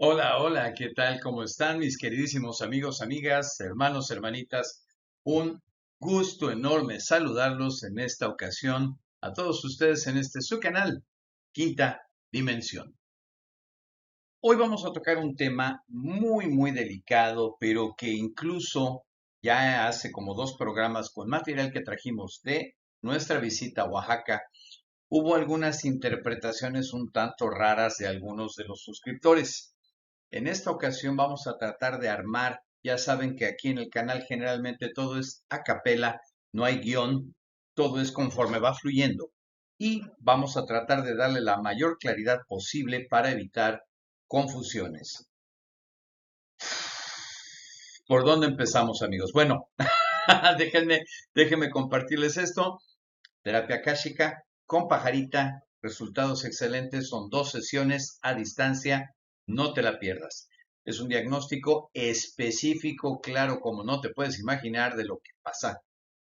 Hola, hola, ¿qué tal? ¿Cómo están mis queridísimos amigos, amigas, hermanos, hermanitas? Un gusto enorme saludarlos en esta ocasión a todos ustedes en este su canal, Quinta Dimensión. Hoy vamos a tocar un tema muy delicado, pero que incluso ya hace como dos programas con material que trajimos de nuestra visita a Oaxaca, hubo algunas interpretaciones un tanto raras de algunos de los suscriptores. En esta ocasión vamos a tratar de armar, ya saben que aquí en el canal generalmente todo es a capela, no hay guión, todo es conforme va fluyendo. Y vamos a tratar de darle la mayor claridad posible para evitar confusiones. ¿Por dónde empezamos, amigos? Bueno, déjenme compartirles esto. Terapia Akáshica con Pajarita, resultados excelentes, son 2 sesiones a distancia, no te la pierdas. Es un diagnóstico específico, claro, como no te puedes imaginar, de lo que pasa,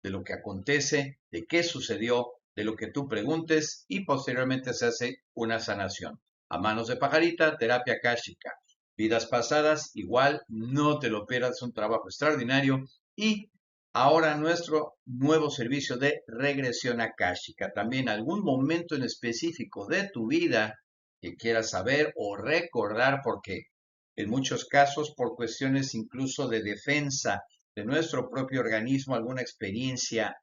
de lo que acontece, de qué sucedió, de lo que tú preguntes y posteriormente se hace una sanación. A manos de Pajarita, terapia Akáshica. Vidas pasadas, igual, no te lo pierdas, un trabajo extraordinario. Y ahora nuestro nuevo servicio de regresión akáshica. También algún momento en específico de tu vida que quieras saber o recordar, porque en muchos casos, por cuestiones incluso de defensa de nuestro propio organismo, alguna experiencia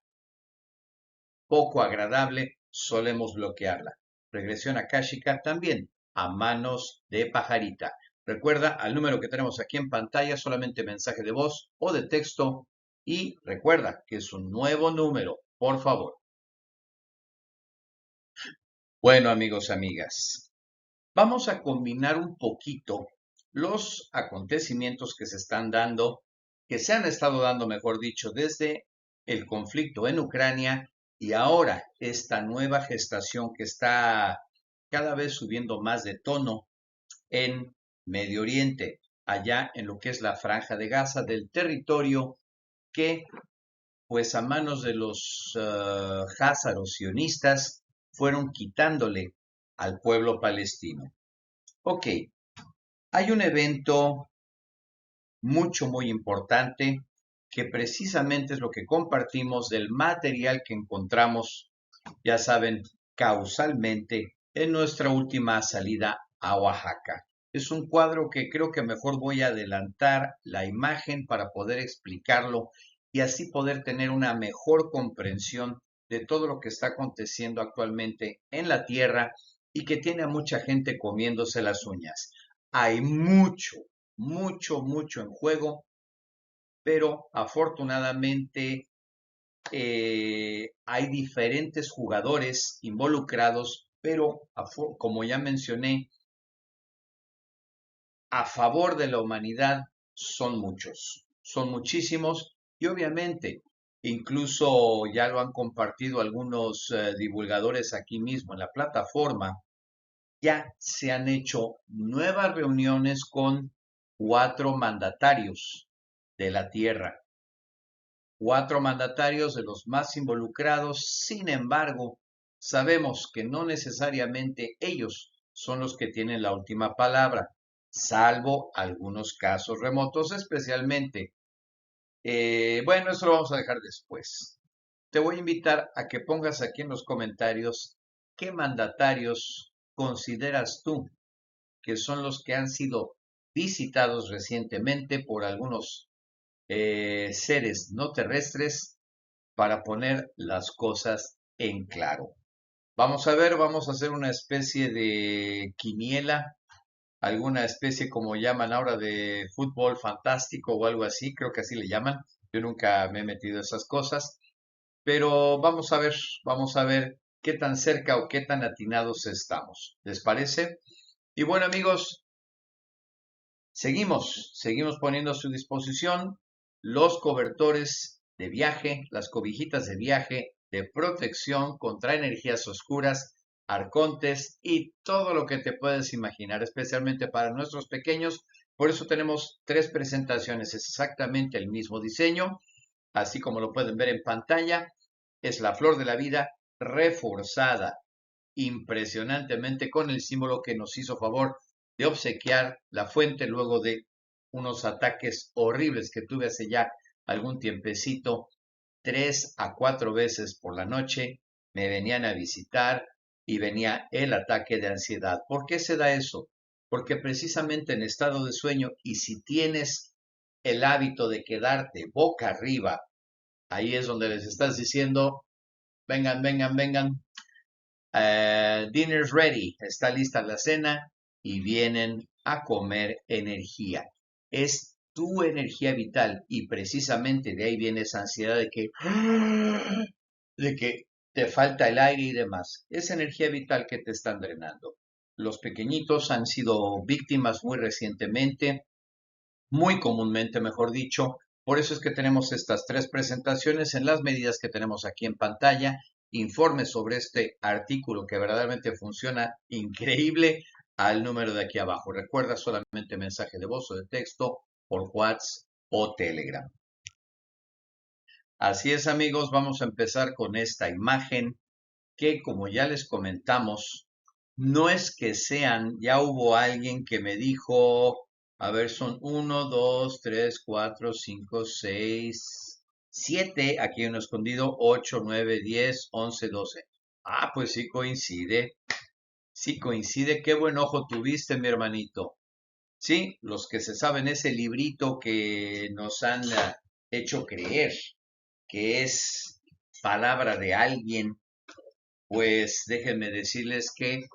poco agradable, solemos bloquearla. Regresión akáshica también a manos de Pajarita. Recuerda al número que tenemos aquí en pantalla, solamente mensaje de voz o de texto. Y recuerda que es un nuevo número, por favor. Bueno, amigos, amigas, vamos a combinar un poquito los acontecimientos que se están dando, que se han estado dando, mejor dicho, desde el conflicto en Ucrania y ahora esta nueva gestación que está cada vez subiendo más de tono en Medio Oriente, allá en lo que es la Franja de Gaza, del territorio que, pues a manos de los házaros sionistas, fueron quitándole al pueblo palestino. Ok, hay un evento muy importante que precisamente es lo que compartimos del material que encontramos, ya saben, causalmente en nuestra última salida a Oaxaca. Es un cuadro que creo que mejor voy a adelantar la imagen para poder explicarlo y así poder tener una mejor comprensión de todo lo que está aconteciendo actualmente en la tierra y que tiene a mucha gente comiéndose las uñas. Hay mucho en juego, pero afortunadamente hay diferentes jugadores involucrados, pero como ya mencioné, a favor de la humanidad son muchos, son muchísimos y obviamente incluso ya lo han compartido algunos divulgadores aquí mismo en la plataforma, ya se han hecho nuevas reuniones con 4 mandatarios de la Tierra, 4 mandatarios de los más involucrados. Sin embargo, sabemos que no necesariamente ellos son los que tienen la última palabra, salvo algunos casos remotos, especialmente. Bueno, eso lo vamos a dejar después. Te voy a invitar a que pongas aquí en los comentarios qué mandatarios consideras tú que son los que han sido visitados recientemente por algunos seres no terrestres para poner las cosas en claro. Vamos a ver, vamos a hacer una especie de quiniela, alguna especie como llaman ahora de fútbol fantástico o algo así, creo que así le llaman. Yo nunca me he metido en esas cosas, pero vamos a ver qué tan cerca o qué tan atinados estamos. ¿Les parece? Y bueno, amigos, seguimos poniendo a su disposición los cobertores de viaje, las cobijitas de viaje, de protección contra energías oscuras, arcontes y todo lo que te puedes imaginar, especialmente para nuestros pequeños. Por eso tenemos 3 presentaciones, es exactamente el mismo diseño, así como lo pueden ver en pantalla. Es la flor de la vida reforzada impresionantemente con el símbolo que nos hizo favor de obsequiar la fuente luego de unos ataques horribles que tuve hace ya algún tiempecito, 3 a 4 veces por la noche me venían a visitar y venía el ataque de ansiedad. ¿Por qué se da eso? Porque precisamente en estado de sueño, y si tienes el hábito de quedarte boca arriba, ahí es donde les estás diciendo, vengan, vengan, vengan, dinner's ready, está lista la cena y vienen a comer energía. Es tu energía vital y precisamente de ahí viene esa ansiedad de que te falta el aire y demás. Es energía vital que te están drenando. Los pequeñitos han sido víctimas muy recientemente, muy comúnmente, mejor dicho. Por eso es que tenemos estas 3 presentaciones en las medidas que tenemos aquí en pantalla. Informes sobre este artículo que verdaderamente funciona increíble al número de aquí abajo. Recuerda solamente mensaje de voz o de texto por WhatsApp o Telegram. Así es, amigos, vamos a empezar con esta imagen que, como ya les comentamos, no es que sean, ya hubo alguien que me dijo, a ver, son 1, 2, 3, 4, 5, 6, 7, aquí hay uno escondido, 8, 9, 10, 11, 12. Ah, pues sí coincide, qué buen ojo tuviste, mi hermanito. Sí, los que se saben ese librito que nos han hecho creer que es palabra de alguien, pues déjenme decirles que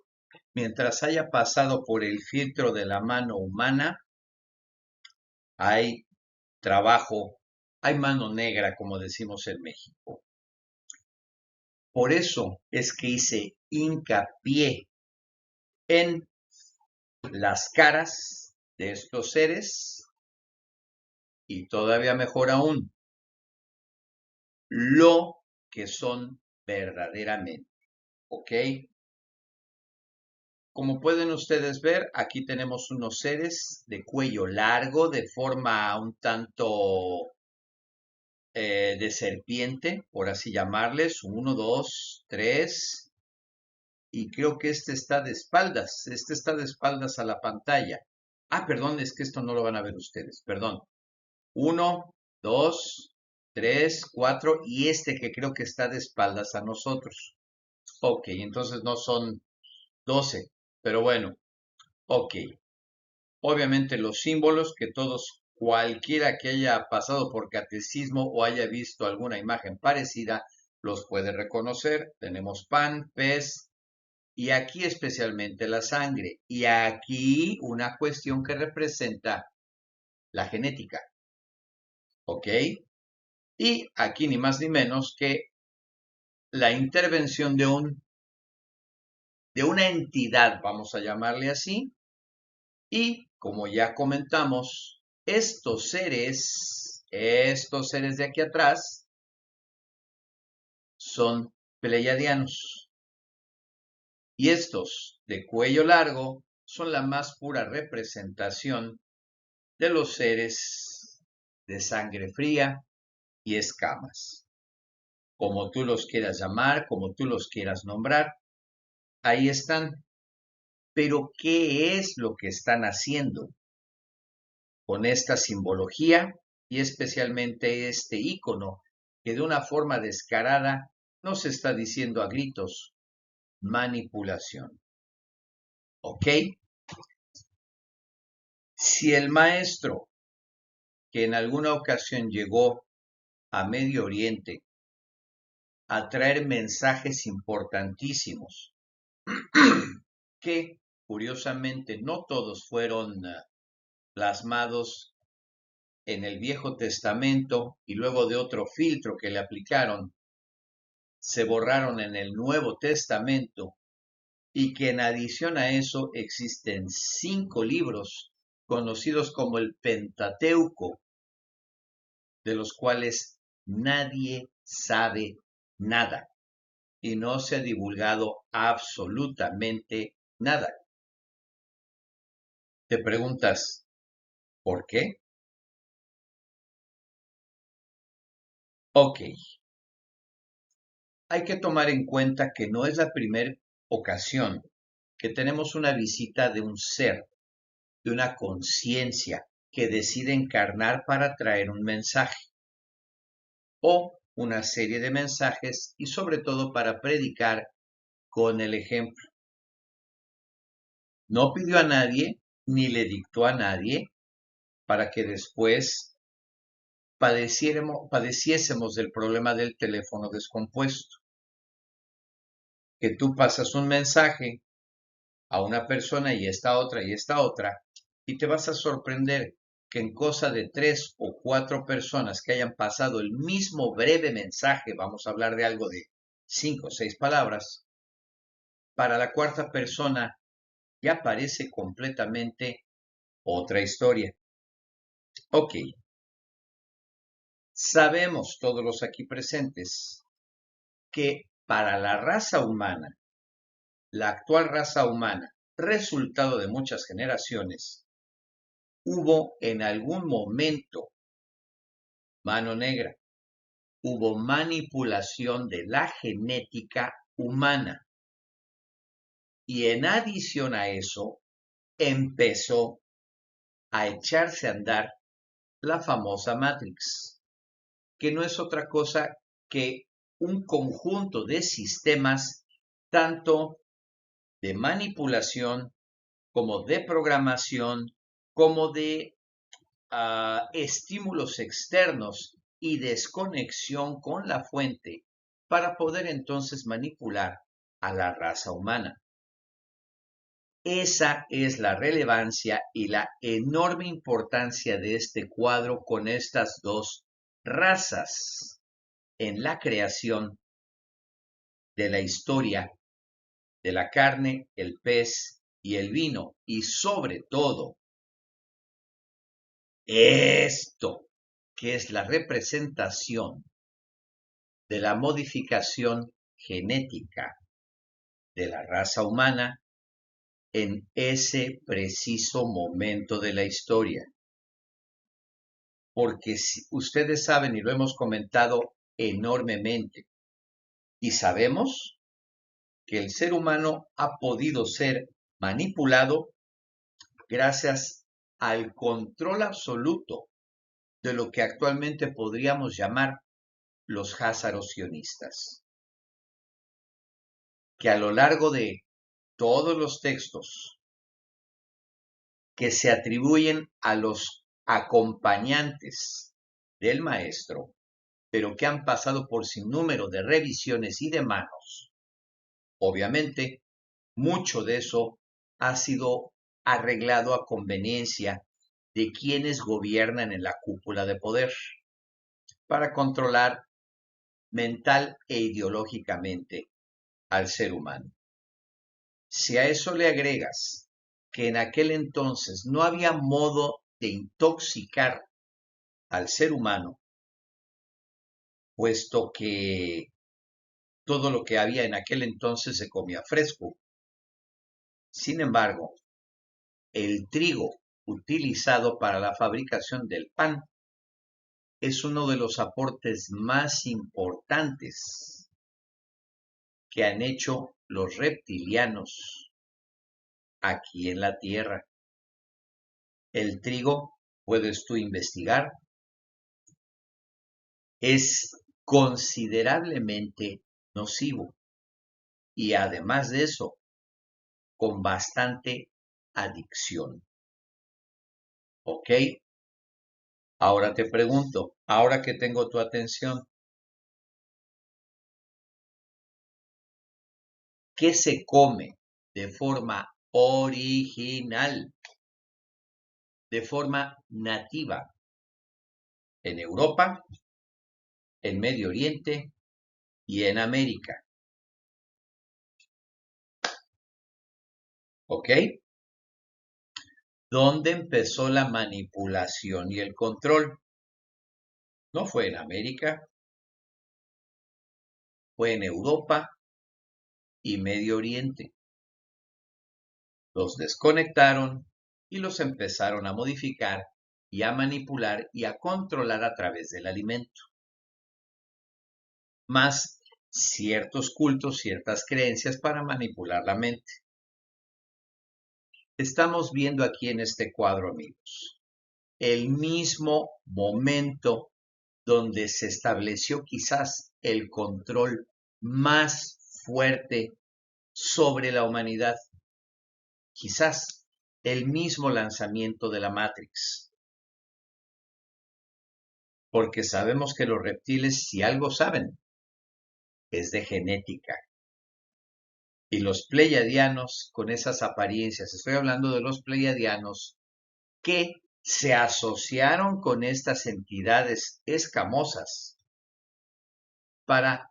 mientras haya pasado por el filtro de la mano humana, hay trabajo, hay mano negra, como decimos en México. Por eso es que hice hincapié en las caras de estos seres y todavía mejor aún, lo que son verdaderamente, ¿ok? Como pueden ustedes ver, aquí tenemos unos seres de cuello largo, de forma un tanto de serpiente, por así llamarles. 1, 2, 3. Y creo que este está de espaldas. Este está de espaldas a la pantalla. Ah, perdón, es que esto no lo van a ver ustedes. Perdón. 1, 2, 3, 4. Y este que creo que está de espaldas a nosotros. Ok, entonces no son 12. Pero bueno, ok. Obviamente los símbolos que todos, cualquiera que haya pasado por catecismo o haya visto alguna imagen parecida, los puede reconocer. Tenemos pan, pez y aquí especialmente la sangre. Y aquí una cuestión que representa la genética. ¿Ok? Y aquí ni más ni menos que la intervención de una entidad, vamos a llamarle así. Y como ya comentamos, estos seres de aquí atrás, son pleiadianos. Y estos de cuello largo son la más pura representación de los seres de sangre fría y escamas. Como tú los quieras llamar, como tú los quieras nombrar, ahí están. Pero, ¿qué es lo que están haciendo con esta simbología y especialmente este icono que de una forma descarada nos está diciendo a gritos manipulación? ¿Ok? Si el maestro que en alguna ocasión llegó a Medio Oriente a traer mensajes importantísimos que curiosamente no todos fueron plasmados en el Viejo Testamento y luego de otro filtro que le aplicaron, se borraron en el Nuevo Testamento y que en adición a eso existen 5 libros conocidos como el Pentateuco, de los cuales nadie sabe nada y no se ha divulgado absolutamente nada. Te preguntas, ¿por qué? Ok, hay que tomar en cuenta que no es la primera ocasión que tenemos una visita de un ser de una conciencia que decide encarnar para traer un mensaje o una serie de mensajes y sobre todo para predicar con el ejemplo. No pidió a nadie ni le dictó a nadie para que después padeciésemos del problema del teléfono descompuesto. Que tú pasas un mensaje a una persona y esta otra, y te vas a sorprender que en cosa de 3 o 4 personas que hayan pasado el mismo breve mensaje, vamos a hablar de algo de 5 o 6 palabras, para la cuarta persona ya parece completamente otra historia. Ok, sabemos todos los aquí presentes que para la raza humana, la actual raza humana, resultado de muchas generaciones, hubo en algún momento mano negra, hubo manipulación de la genética humana. Y en adición a eso, empezó a echarse a andar la famosa Matrix, que no es otra cosa que un conjunto de sistemas, tanto de manipulación como de programación, como de estímulos externos y desconexión con la fuente para poder entonces manipular a la raza humana. Esa es la relevancia y la enorme importancia de este cuadro con estas dos razas en la creación de la historia de la carne, el pez y el vino, y sobre todo esto, que es la representación de la modificación genética de la raza humana en ese preciso momento de la historia. Porque si ustedes saben, y lo hemos comentado enormemente, y sabemos que el ser humano ha podido ser manipulado gracias al control absoluto de lo que actualmente podríamos llamar los házaros sionistas, que a lo largo de todos los textos que se atribuyen a los acompañantes del maestro, pero que han pasado por sinnúmero de revisiones y de manos, obviamente, mucho de eso ha sido arreglado a conveniencia de quienes gobiernan en la cúpula de poder para controlar mental e ideológicamente al ser humano. Si a eso le agregas que en aquel entonces no había modo de intoxicar al ser humano, puesto que todo lo que había en aquel entonces se comía fresco. Sin embargo, el trigo utilizado para la fabricación del pan es uno de los aportes más importantes que han hecho los reptilianos aquí en la Tierra. El trigo, puedes tú investigar, es considerablemente nocivo y además de eso, con bastante adicción. ¿Ok? Ahora te pregunto, ahora que tengo tu atención, ¿qué se come de forma original, de forma nativa, en Europa, en Medio Oriente y en América? ¿Ok? ¿Dónde empezó la manipulación y el control? No fue en América, fue en Europa y Medio Oriente. Los desconectaron y los empezaron a modificar y a manipular y a controlar a través del alimento. Más ciertos cultos, ciertas creencias para manipular la mente. Estamos viendo aquí en este cuadro, amigos, el mismo momento donde se estableció quizás el control más fuerte sobre la humanidad, quizás el mismo lanzamiento de la Matrix, porque sabemos que los reptiles, si algo saben, es de genética. Y los pleiadianos, con esas apariencias, estoy hablando de los pleiadianos que se asociaron con estas entidades escamosas para,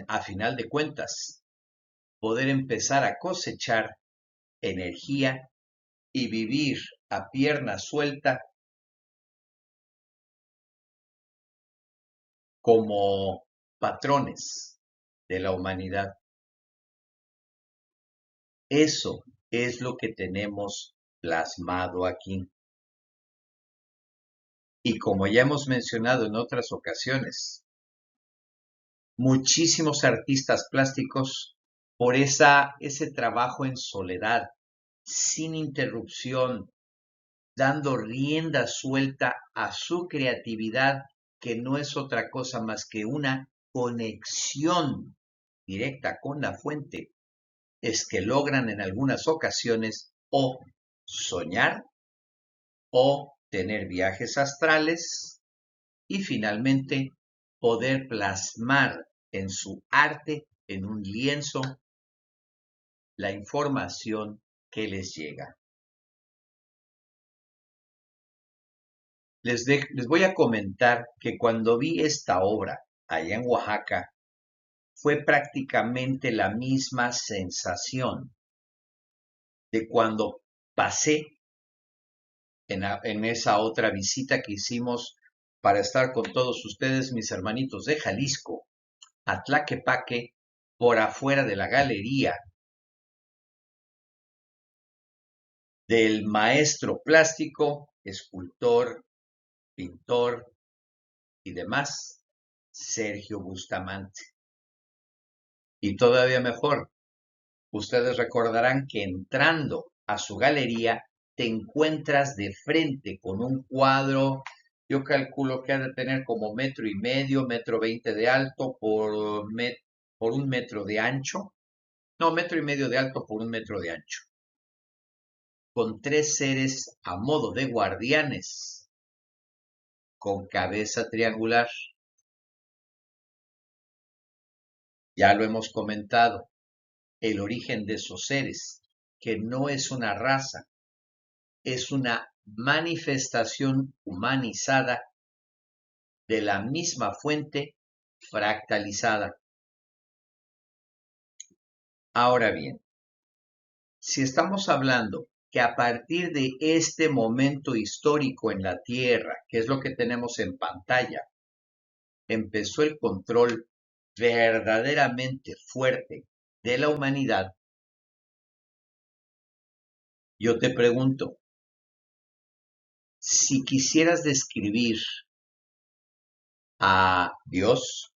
a final de cuentas, poder empezar a cosechar energía y vivir a pierna suelta como patrones de la humanidad. Eso es lo que tenemos plasmado aquí. Y como ya hemos mencionado en otras ocasiones, muchísimos artistas plásticos por ese trabajo en soledad, sin interrupción, dando rienda suelta a su creatividad, que no es otra cosa más que una conexión directa con la fuente, es que logran en algunas ocasiones o soñar o tener viajes astrales y finalmente poder plasmar en su arte, en un lienzo, la información que les llega. Les voy a comentar que cuando vi esta obra allá en Oaxaca, fue prácticamente la misma sensación de cuando pasé en esa otra visita que hicimos para estar con todos ustedes, mis hermanitos de Jalisco, a Tlaquepaque, por afuera de la galería del maestro plástico, escultor, pintor y demás, Sergio Bustamante. Y todavía mejor, ustedes recordarán que entrando a su galería te encuentras de frente con un cuadro, yo calculo que ha de tener como 1,5 metros, 1,20 de alto por 1 metro de ancho. No, 1,5 de alto por 1 metro de ancho. Con 3 seres a modo de guardianes, con cabeza triangular. Ya lo hemos comentado, el origen de esos seres, que no es una raza, es una manifestación humanizada de la misma fuente fractalizada. Ahora bien, si estamos hablando que a partir de este momento histórico en la Tierra, que es lo que tenemos en pantalla, empezó el control verdaderamente fuerte de la humanidad, yo te pregunto, si quisieras describir a Dios,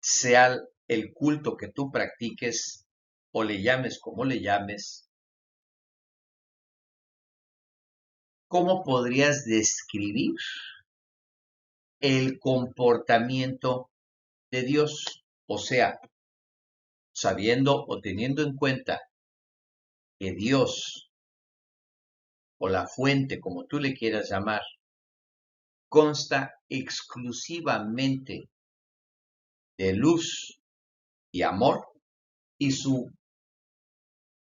sea el culto que tú practiques o le llames como le llames, ¿cómo podrías describir el comportamiento de Dios? O sea, sabiendo o teniendo en cuenta que Dios o la fuente, como tú le quieras llamar, consta exclusivamente de luz y amor, y su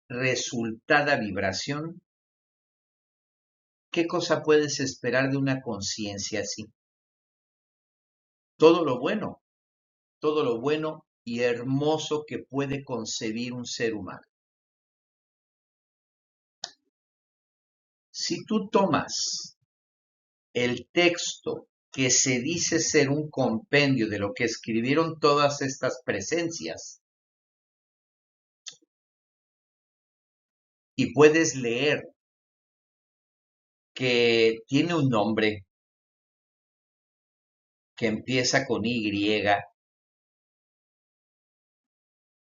resultada vibración, ¿qué cosa puedes esperar de una conciencia así? Todo lo bueno y hermoso que puede concebir un ser humano. Si tú tomas el texto que se dice ser un compendio de lo que escribieron todas estas presencias, y puedes leer que tiene un nombre que empieza con Y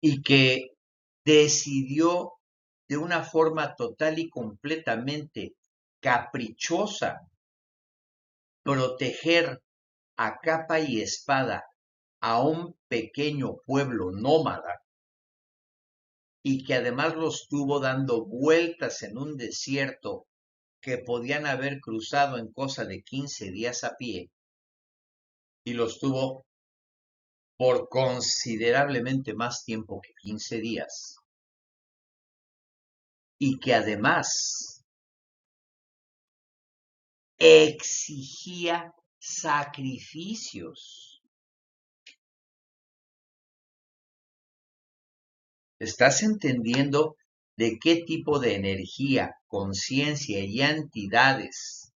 y que decidió de una forma total y completamente caprichosa, proteger a capa y espada a un pequeño pueblo nómada y que además los tuvo dando vueltas en un desierto que podían haber cruzado en cosa de 15 días a pie, y los tuvo por considerablemente más tiempo que 15 días, y que además exigía sacrificios. ¿Estás entendiendo de qué tipo de energía, conciencia y entidades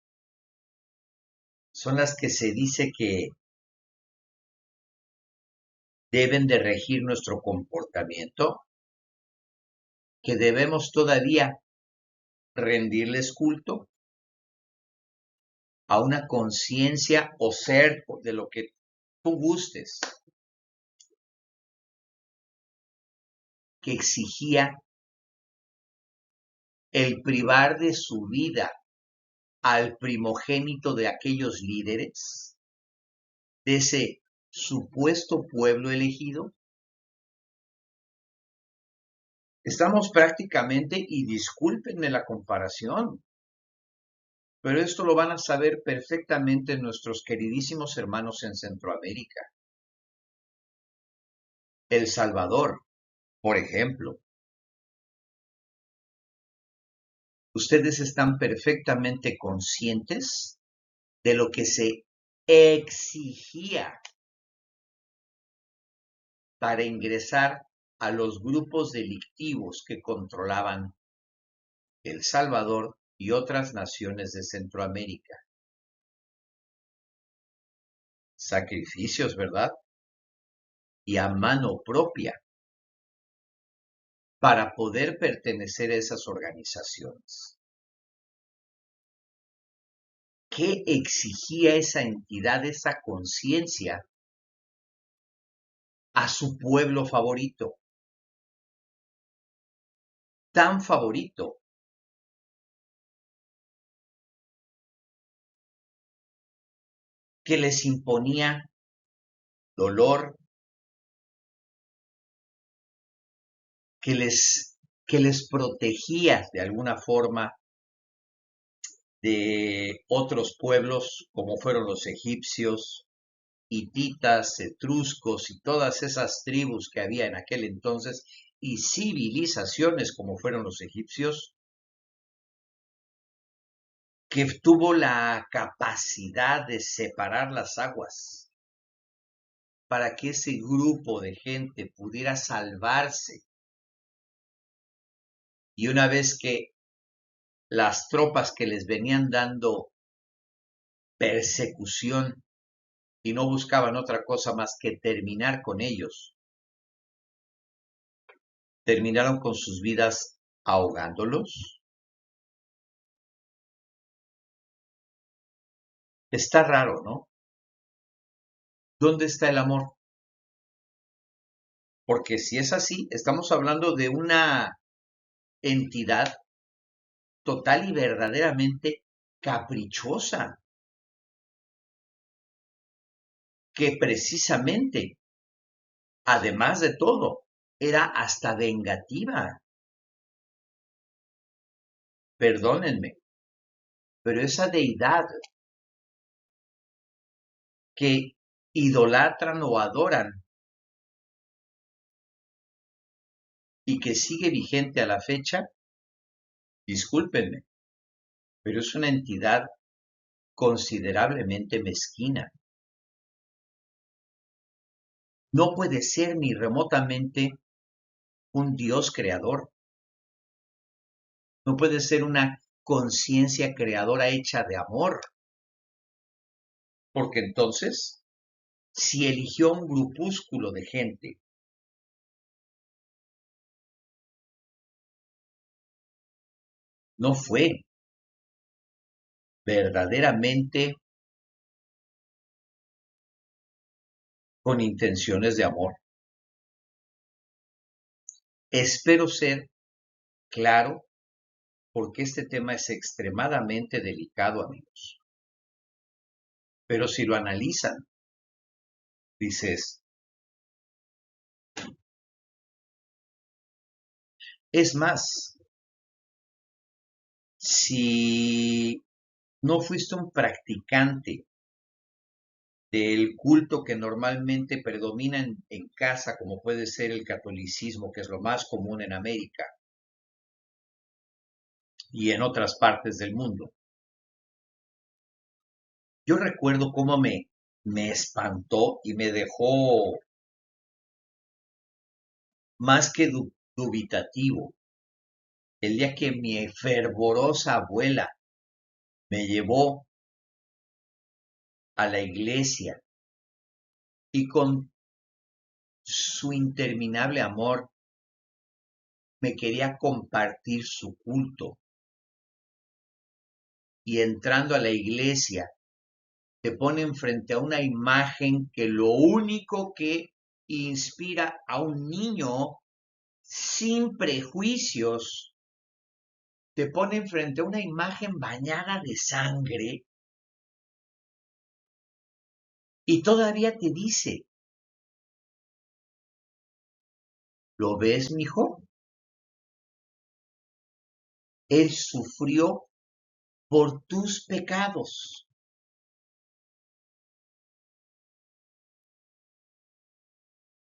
son las que se dice que deben de regir nuestro comportamiento? ¿Que debemos todavía rendirles culto a una conciencia o ser de lo que tú gustes, que exigía el privar de su vida al primogénito de aquellos líderes, de ese supuesto pueblo elegido? Estamos prácticamente, y discúlpenme la comparación, pero esto lo van a saber perfectamente nuestros queridísimos hermanos en Centroamérica. El Salvador, por ejemplo. Ustedes están perfectamente conscientes de lo que se exigía para ingresar a los grupos delictivos que controlaban El Salvador y otras naciones de Centroamérica. Sacrificios, ¿verdad? Y a mano propia para poder pertenecer a esas organizaciones. ¿Qué exigía esa entidad, esa conciencia a su pueblo favorito? Tan favorito que les imponía dolor, que les protegía de alguna forma de otros pueblos como fueron los egipcios, hititas, etruscos y todas esas tribus que había en aquel entonces, y civilizaciones como fueron los egipcios, que tuvo la capacidad de separar las aguas para que ese grupo de gente pudiera salvarse. Y una vez que las tropas que les venían dando persecución y no buscaban otra cosa más que terminar con ellos, terminaron con sus vidas ahogándolos. Está raro, ¿no? ¿Dónde está el amor? Porque si es así, estamos hablando de una entidad total y verdaderamente caprichosa, que precisamente, además de todo, era hasta vengativa. Perdónenme, pero esa deidad que idolatran o adoran y que sigue vigente a la fecha, discúlpenme, pero es una entidad considerablemente mezquina. No puede ser ni remotamente un Dios creador. No puede ser una conciencia creadora hecha de amor. Porque entonces, si eligió un grupúsculo de gente no fue verdaderamente con intenciones de amor. Espero ser claro, porque este tema es extremadamente delicado, amigos. Pero si lo analizan, dices, es más, si no fuiste un practicante del culto que normalmente predomina en casa, como puede ser el catolicismo, que es lo más común en América y en otras partes del mundo. Yo recuerdo cómo me espantó y me dejó más que dubitativo el día que mi fervorosa abuela me llevó a la iglesia y con su interminable amor me quería compartir su culto. Y entrando a la iglesia, te ponen frente a una imagen que lo único que inspira a un niño sin prejuicios, te ponen frente a una imagen bañada de sangre y todavía te dice, ¿lo ves, mijo? Él sufrió por tus pecados.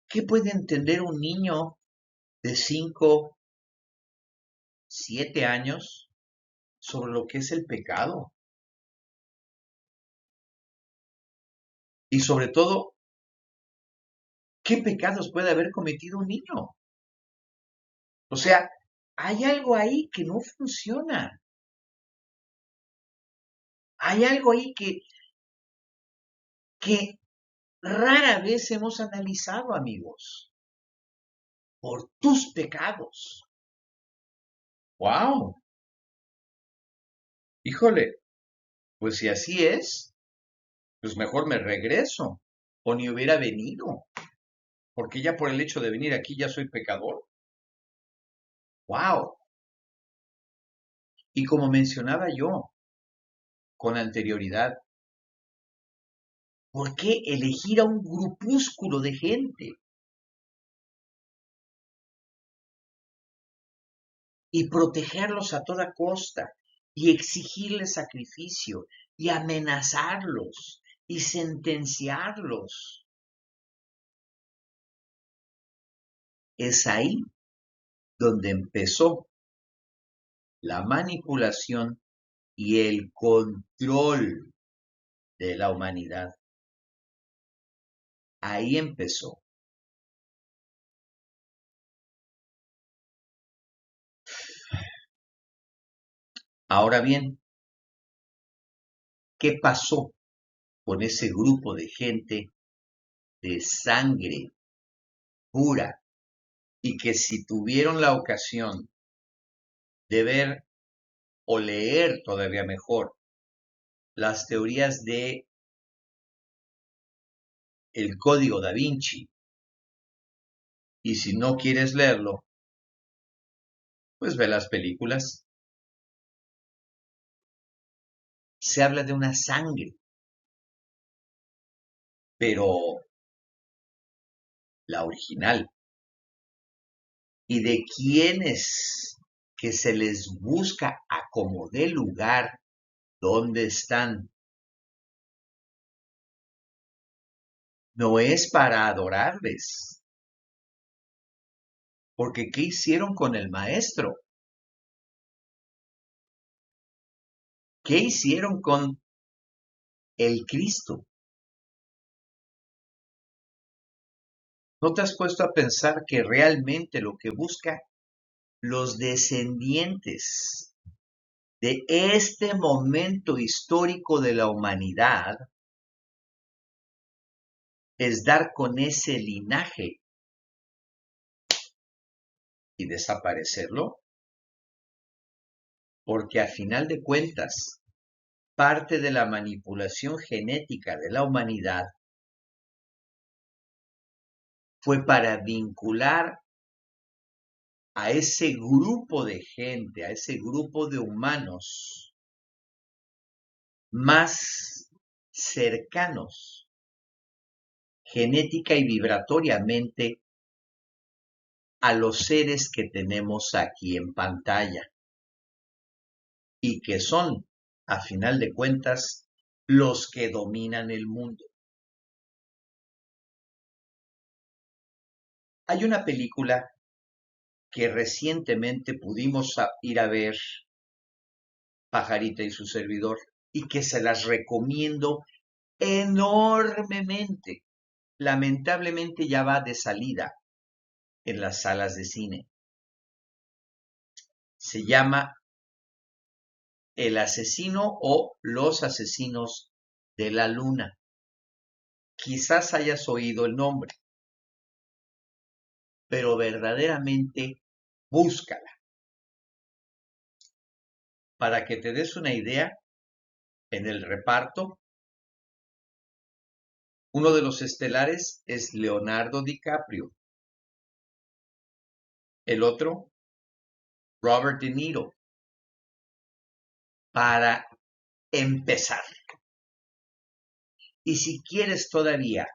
¿Qué puede entender un niño de 5, 7 años sobre lo que es el pecado? Y sobre todo, ¿qué pecados puede haber cometido un niño? O sea, hay algo ahí que no funciona. Hay algo ahí que rara vez hemos analizado, amigos. Por tus pecados. ¡Wow! Híjole, pues si así es, pues mejor me regreso. O ni hubiera venido. Porque ya por el hecho de venir aquí ya soy pecador. ¡Wow! Y como mencionaba yo con anterioridad, ¿por qué elegir a un grupúsculo de gente y protegerlos a toda costa y exigirles sacrificio y amenazarlos y sentenciarlos? Es ahí donde empezó la manipulación y el control de la humanidad. Ahí empezó. Ahora bien, ¿qué pasó con ese grupo de gente de sangre pura y que si tuvieron la ocasión de ver o leer todavía mejor las teorías de el Código Da Vinci, y si no quieres leerlo, pues ve las películas? Se habla de una sangre, pero la original, y de quienes que se les busca a como de lugar donde están. No es para adorarles, porque ¿qué hicieron con el maestro? ¿Qué hicieron con el Cristo? ¿No te has puesto a pensar que realmente lo que busca los descendientes de este momento histórico de la humanidad es dar con ese linaje y desaparecerlo? Porque a final de cuentas, parte de la manipulación genética de la humanidad fue para vincular a ese grupo de gente, a ese grupo de humanos más cercanos genética y vibratoriamente a los seres que tenemos aquí en pantalla y que son, a final de cuentas, los que dominan el mundo. Hay una película que recientemente pudimos ir a ver, Pajarita y su servidor, y que se las recomiendo enormemente. Lamentablemente ya va de salida en las salas de cine. Se llama El asesino o Los asesinos de la luna. Quizás hayas oído el nombre, pero verdaderamente búscala. Para que te des una idea, en el reparto, uno de los estelares es Leonardo DiCaprio. El otro, Robert De Niro. Para empezar. Y si quieres todavía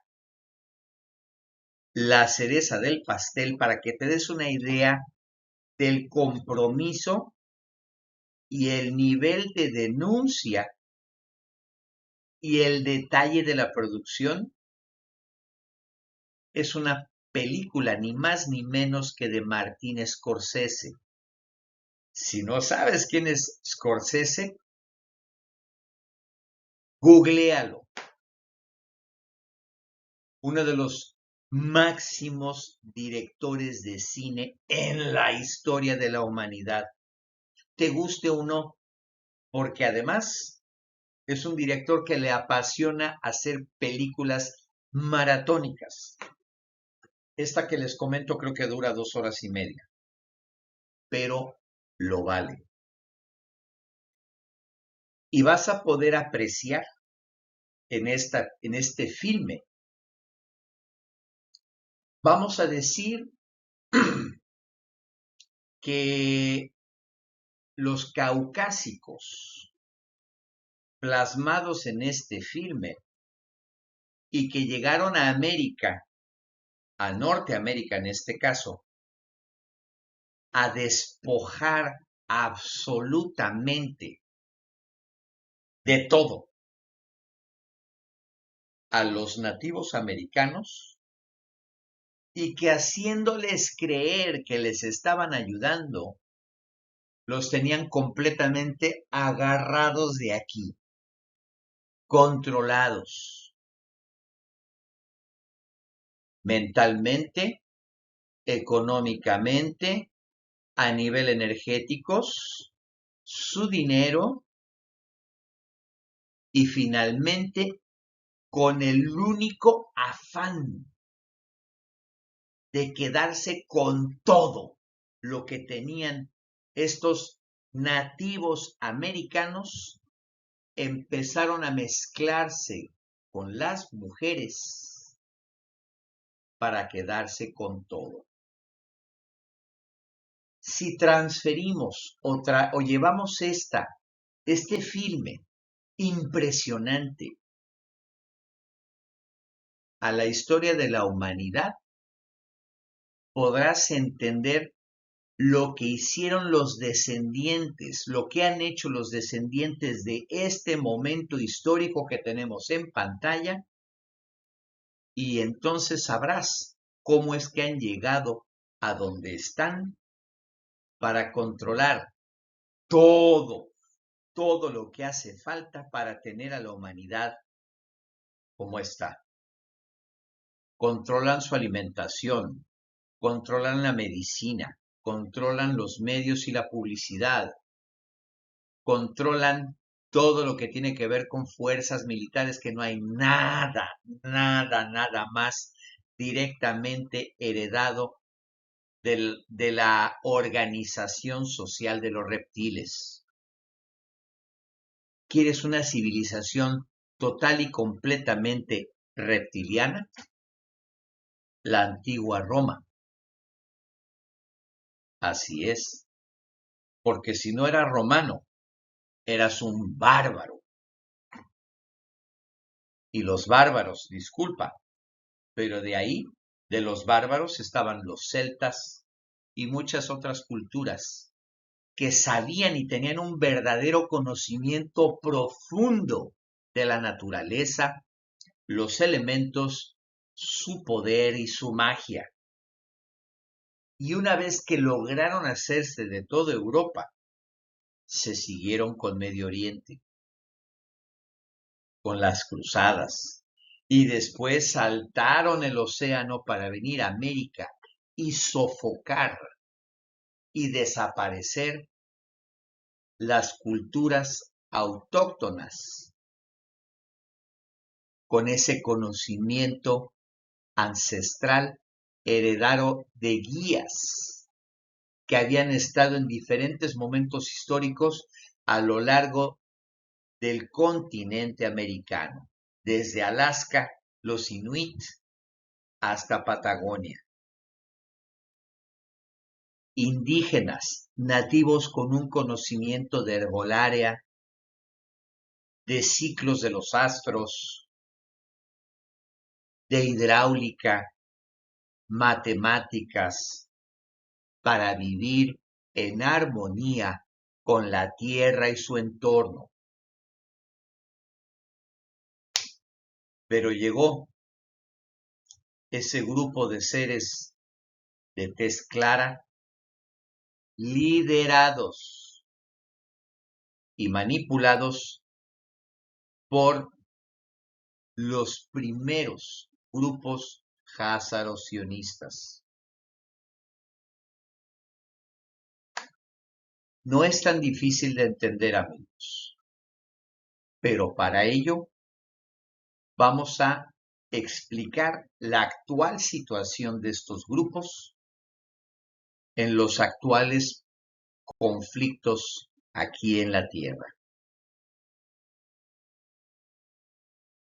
la cereza del pastel, para que te des una idea del compromiso y el nivel de denuncia y el detalle de la producción, es una película ni más ni menos que de Martin Scorsese. Si no sabes quién es Scorsese, googléalo. Uno de los máximos directores de cine en la historia de la humanidad. Te guste o no, porque además es un director que le apasiona hacer películas maratónicas. Esta que les comento creo que dura 2 horas y media, pero lo vale. Y vas a poder apreciar en este filme, vamos a decir que los caucásicos plasmados en este filme y que llegaron a América, a Norteamérica en este caso, a despojar absolutamente de todo a los nativos americanos y que haciéndoles creer que les estaban ayudando, los tenían completamente agarrados de aquí, controlados mentalmente, económicamente, a nivel energéticos, su dinero y finalmente con el único afán de quedarse con todo lo que tenían estos nativos americanos, empezaron a mezclarse con las mujeres para quedarse con todo. Si transferimos o llevamos este filme impresionante a la historia de la humanidad, podrás entender lo que hicieron los descendientes, lo que han hecho los descendientes de este momento histórico que tenemos en pantalla, y entonces sabrás cómo es que han llegado a donde están para controlar todo lo que hace falta para tener a la humanidad como está. Controlan su alimentación, controlan la medicina, controlan los medios y la publicidad, controlan todo lo que tiene que ver con fuerzas militares, que no hay nada más directamente heredado de la organización social de los reptiles. ¿Quieres una civilización total y completamente reptiliana? La antigua Roma. Así es, porque si no eras romano, eras un bárbaro. Y los bárbaros, disculpa, pero de ahí, de los bárbaros, estaban los celtas y muchas otras culturas que sabían y tenían un verdadero conocimiento profundo de la naturaleza, los elementos, su poder y su magia. Y una vez que lograron hacerse de toda Europa, se siguieron con Medio Oriente, con las cruzadas, y después saltaron el océano para venir a América y sofocar y desaparecer las culturas autóctonas con ese conocimiento ancestral heredado de guías que habían estado en diferentes momentos históricos a lo largo del continente americano, desde Alaska, los Inuit, hasta Patagonia. Indígenas, nativos con un conocimiento de herbolaria, de ciclos de los astros, de hidráulica, matemáticas, para vivir en armonía con la tierra y su entorno. Pero llegó ese grupo de seres de tez clara, liderados y manipulados por los primeros grupos jázaros-sionistas. No es tan difícil de entender, amigos, pero para ello vamos a explicar la actual situación de estos grupos en los actuales conflictos aquí en la Tierra.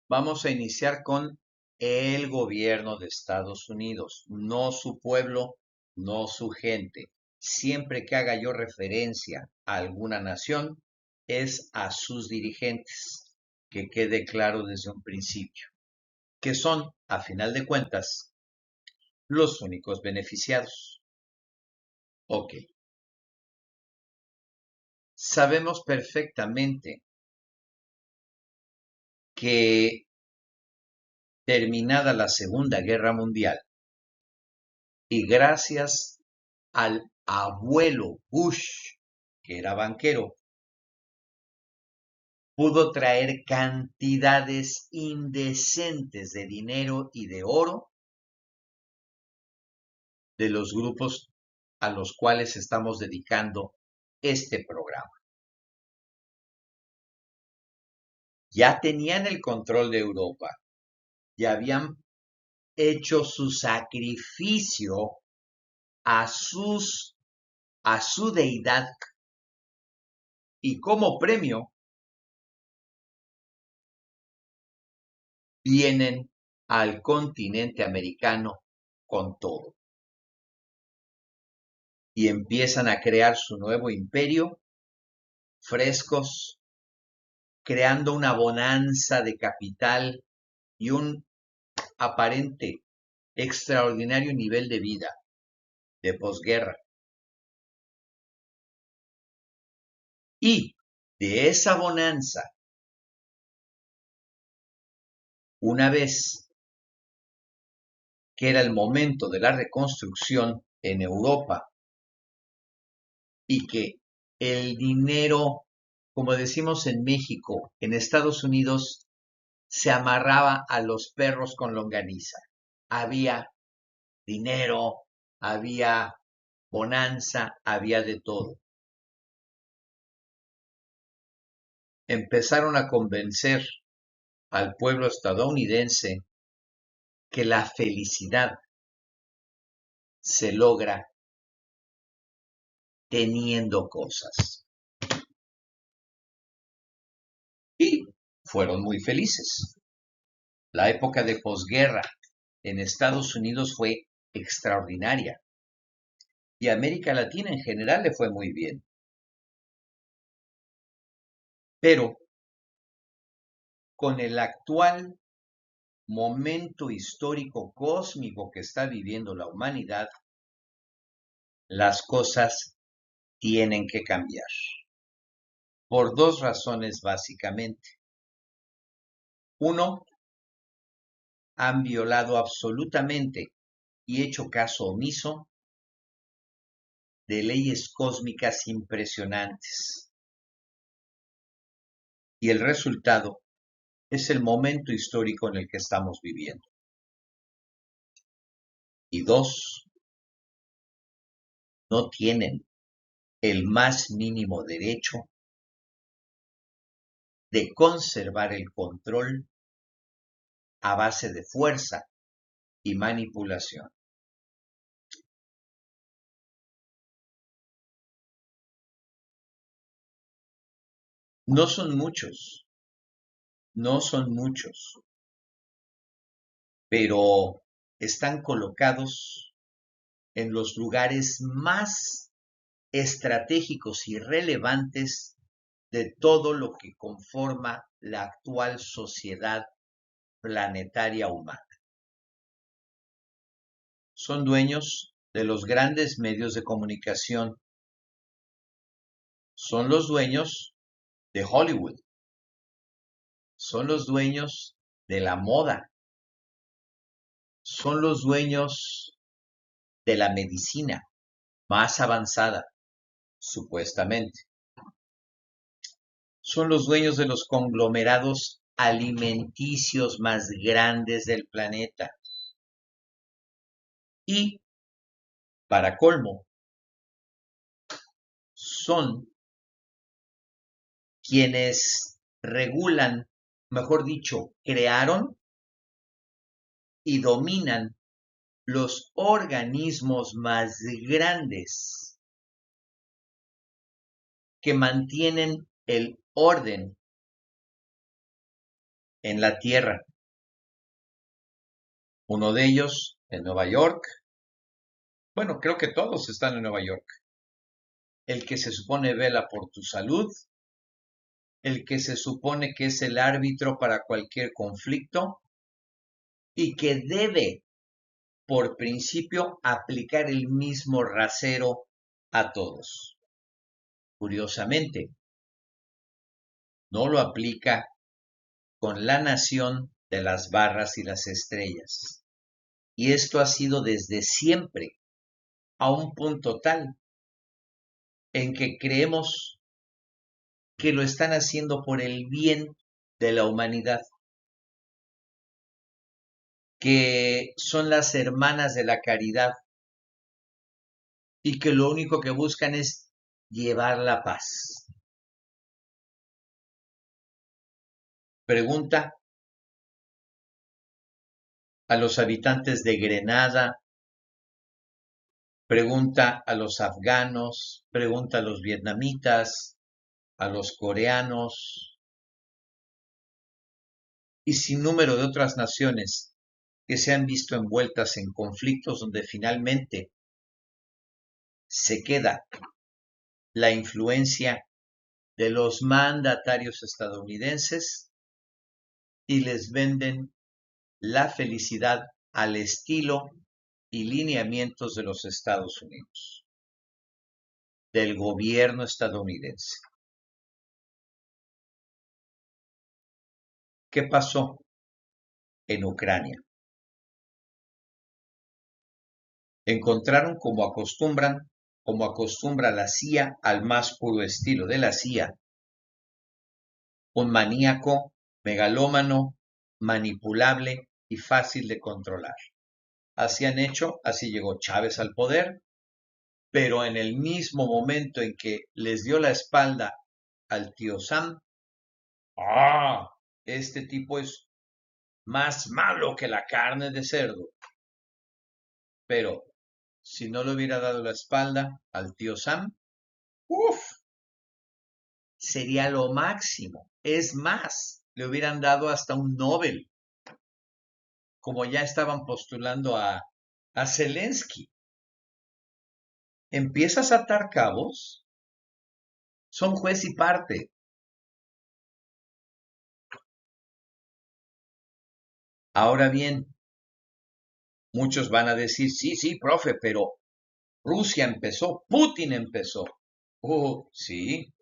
Vamos a iniciar con el gobierno de Estados Unidos, no su pueblo, no su gente. Siempre que haga yo referencia a alguna nación, es a sus dirigentes, que quede claro desde un principio, que son, a final de cuentas, los únicos beneficiados. Ok. Sabemos perfectamente que terminada la Segunda Guerra Mundial y gracias al abuelo Bush, que era banquero, pudo traer cantidades indecentes de dinero y de oro de los grupos a los cuales estamos dedicando este programa. Ya tenían el control de Europa, ya habían hecho su sacrificio a su deidad y como premio vienen al continente americano con todo y empiezan a crear su nuevo imperio, frescos, creando una bonanza de capital y un aparente extraordinario nivel de vida de posguerra. Y de esa bonanza, una vez que era el momento de la reconstrucción en Europa y que el dinero, como decimos en México, en Estados Unidos, se amarraba a los perros con longaniza. Había dinero, había bonanza, había de todo. Empezaron a convencer al pueblo estadounidense que la felicidad se logra teniendo cosas. Y fueron muy felices. La época de posguerra en Estados Unidos fue extraordinaria. y a América Latina en general le fue muy bien. Pero con el actual momento histórico cósmico que está viviendo la humanidad, las cosas tienen que cambiar. Por dos razones básicamente. Uno, han violado absolutamente y hecho caso omiso de leyes cósmicas impresionantes. Y el resultado es el momento histórico en el que estamos viviendo. Y dos, no tienen el más mínimo derecho de conservar el control a base de fuerza y manipulación. No son muchos, no son muchos, pero están colocados en los lugares más estratégicos y relevantes de todo lo que conforma la actual sociedad planetaria humana. Son dueños de los grandes medios de comunicación, son los dueños de Hollywood, son los dueños de la moda, son los dueños de la medicina más avanzada, supuestamente. Son los dueños de los conglomerados alimenticios más grandes del planeta. Y, para colmo, son quienes regulan, mejor dicho, crearon y dominan los organismos más grandes que mantienen el orden en la Tierra. Uno de ellos en Nueva York. Bueno, creo que todos están en Nueva York. El que se supone vela por tu salud, el que se supone que es el árbitro para cualquier conflicto y que debe, por principio, aplicar el mismo rasero a todos. Curiosamente, no lo aplica con la nación de las barras y las estrellas. Y esto ha sido desde siempre, a un punto tal en que creemos que lo están haciendo por el bien de la humanidad, que son las hermanas de la caridad y que lo único que buscan es llevar la paz. Pregunta a los habitantes de Grenada, pregunta a los afganos, pregunta a los vietnamitas, a los coreanos y sin número de otras naciones que se han visto envueltas en conflictos donde finalmente se queda la influencia de los mandatarios estadounidenses y les venden la felicidad al estilo y lineamientos de los Estados Unidos, del gobierno estadounidense. ¿Qué pasó en Ucrania? Encontraron, como acostumbra la CIA al más puro estilo de la CIA, un maníaco, megalómano, manipulable y fácil de controlar. Así han hecho, así llegó Chávez al poder, pero en el mismo momento en que les dio la espalda al tío Sam, este tipo es más malo que la carne de cerdo. Pero si no le hubiera dado la espalda al tío Sam, sería lo máximo. Es más, le hubieran dado hasta un Nobel, como ya estaban postulando a Zelensky. empiezas a atar cabos, son juez y parte. Ahora bien, muchos van a decir, sí, sí, profe, pero Rusia empezó, Putin empezó. Oh, sí,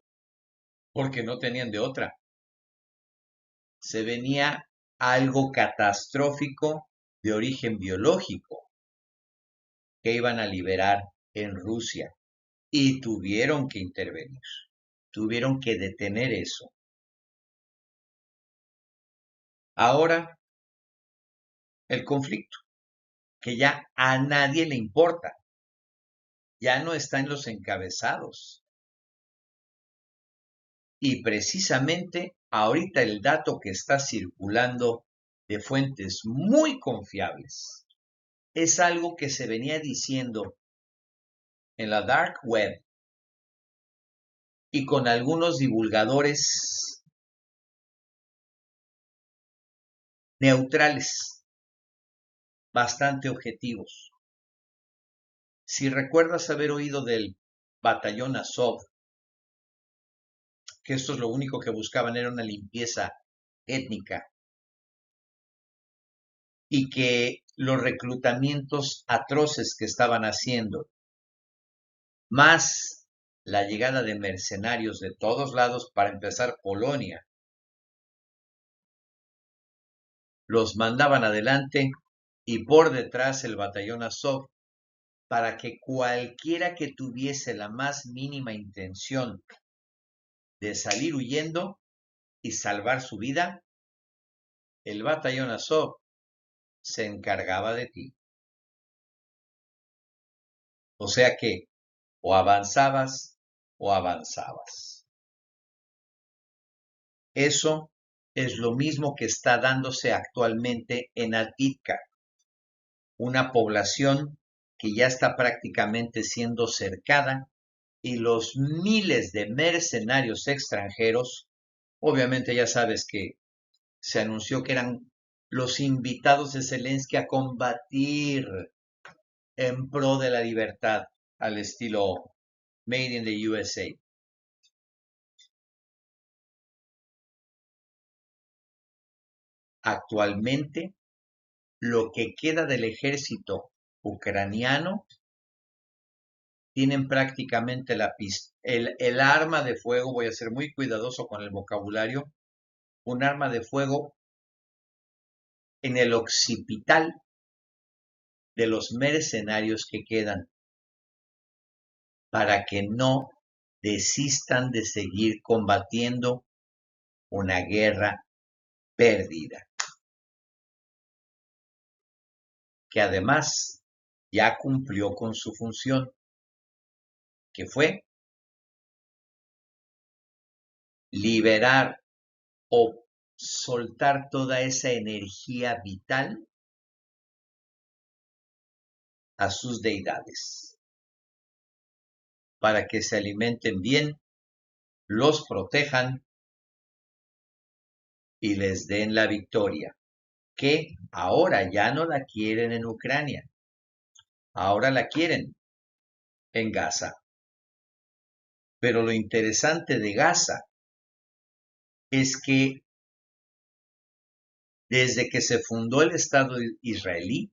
porque no tenían de otra. Se venía algo catastrófico de origen biológico que iban a liberar en Rusia y tuvieron que intervenir, tuvieron que detener eso. Ahora, el conflicto, que ya a nadie le importa, ya no está en los encabezados. Y precisamente ahorita el dato que está circulando de fuentes muy confiables es algo que se venía diciendo en la dark web y con algunos divulgadores neutrales, bastante objetivos. Si recuerdas haber oído del batallón Azov, que estos lo único que buscaban era una limpieza étnica y que los reclutamientos atroces que estaban haciendo, más la llegada de mercenarios de todos lados, para empezar Polonia, los mandaban adelante y por detrás el batallón Azov, para que cualquiera que tuviese la más mínima intención de salir huyendo y salvar su vida, el batallón Azov se encargaba de ti. O sea que o avanzabas o avanzabas. Eso es lo mismo que está dándose actualmente en Atitka, una población que ya está prácticamente siendo cercada y los miles de mercenarios extranjeros, obviamente ya sabes que se anunció que eran los invitados de Zelensky a combatir en pro de la libertad al estilo Made in the USA. Actualmente, lo que queda del ejército ucraniano tienen prácticamente el arma de fuego, voy a ser muy cuidadoso con el vocabulario, un arma de fuego en el occipital de los mercenarios que quedan para que no desistan de seguir combatiendo una guerra perdida, que además ya cumplió con su función, que fue liberar o soltar toda esa energía vital a sus deidades, para que se alimenten bien, los protejan y les den la victoria, que ahora ya no la quieren en Ucrania, ahora la quieren en Gaza. Pero lo interesante de Gaza es que desde que se fundó el Estado israelí,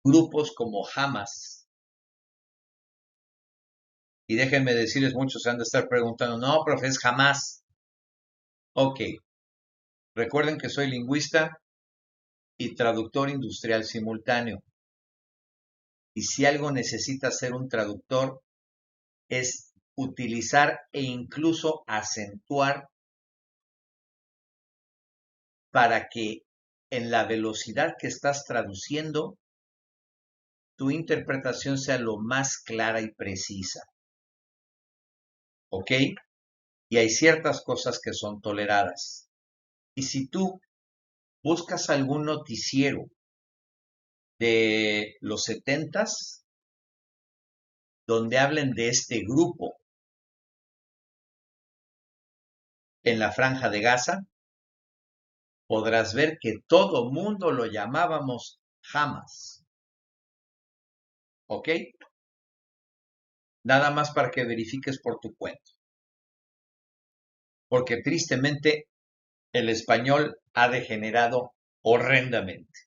grupos como Hamas, y déjenme decirles, muchos se han de estar preguntando, no, profe, es Hamas. Ok, recuerden que soy lingüista y traductor industrial simultáneo. Y si algo necesita ser un traductor es utilizar e incluso acentuar para que en la velocidad que estás traduciendo, tu interpretación sea lo más clara y precisa. ¿Ok? Y hay ciertas cosas que son toleradas. Y si tú buscas algún noticiero de los 70s, donde hablen de este grupo en la Franja de Gaza, podrás ver que todo mundo lo llamábamos Hamas. ¿Ok? Nada más para que verifiques por tu cuenta. Porque tristemente el español ha degenerado horrendamente.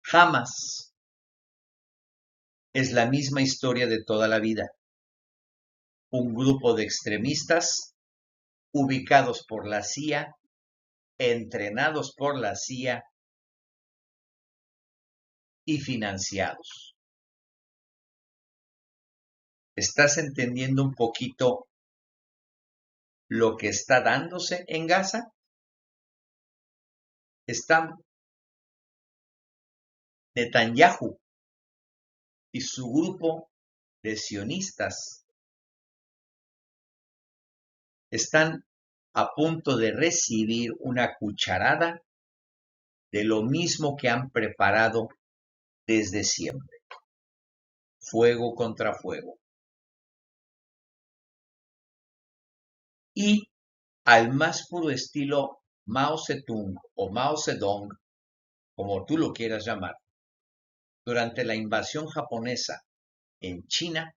Jamás es la misma historia de toda la vida. Un grupo de extremistas ubicados por la CIA, entrenados por la CIA y financiados. ¿Estás entendiendo un poquito lo que está dándose en Gaza? Está Netanyahu y su grupo de sionistas están a punto de recibir una cucharada de lo mismo que han preparado desde siempre. Fuego contra fuego. Y al más puro estilo Mao Zedong o Mao Zedong, como tú lo quieras llamar, durante la invasión japonesa en China,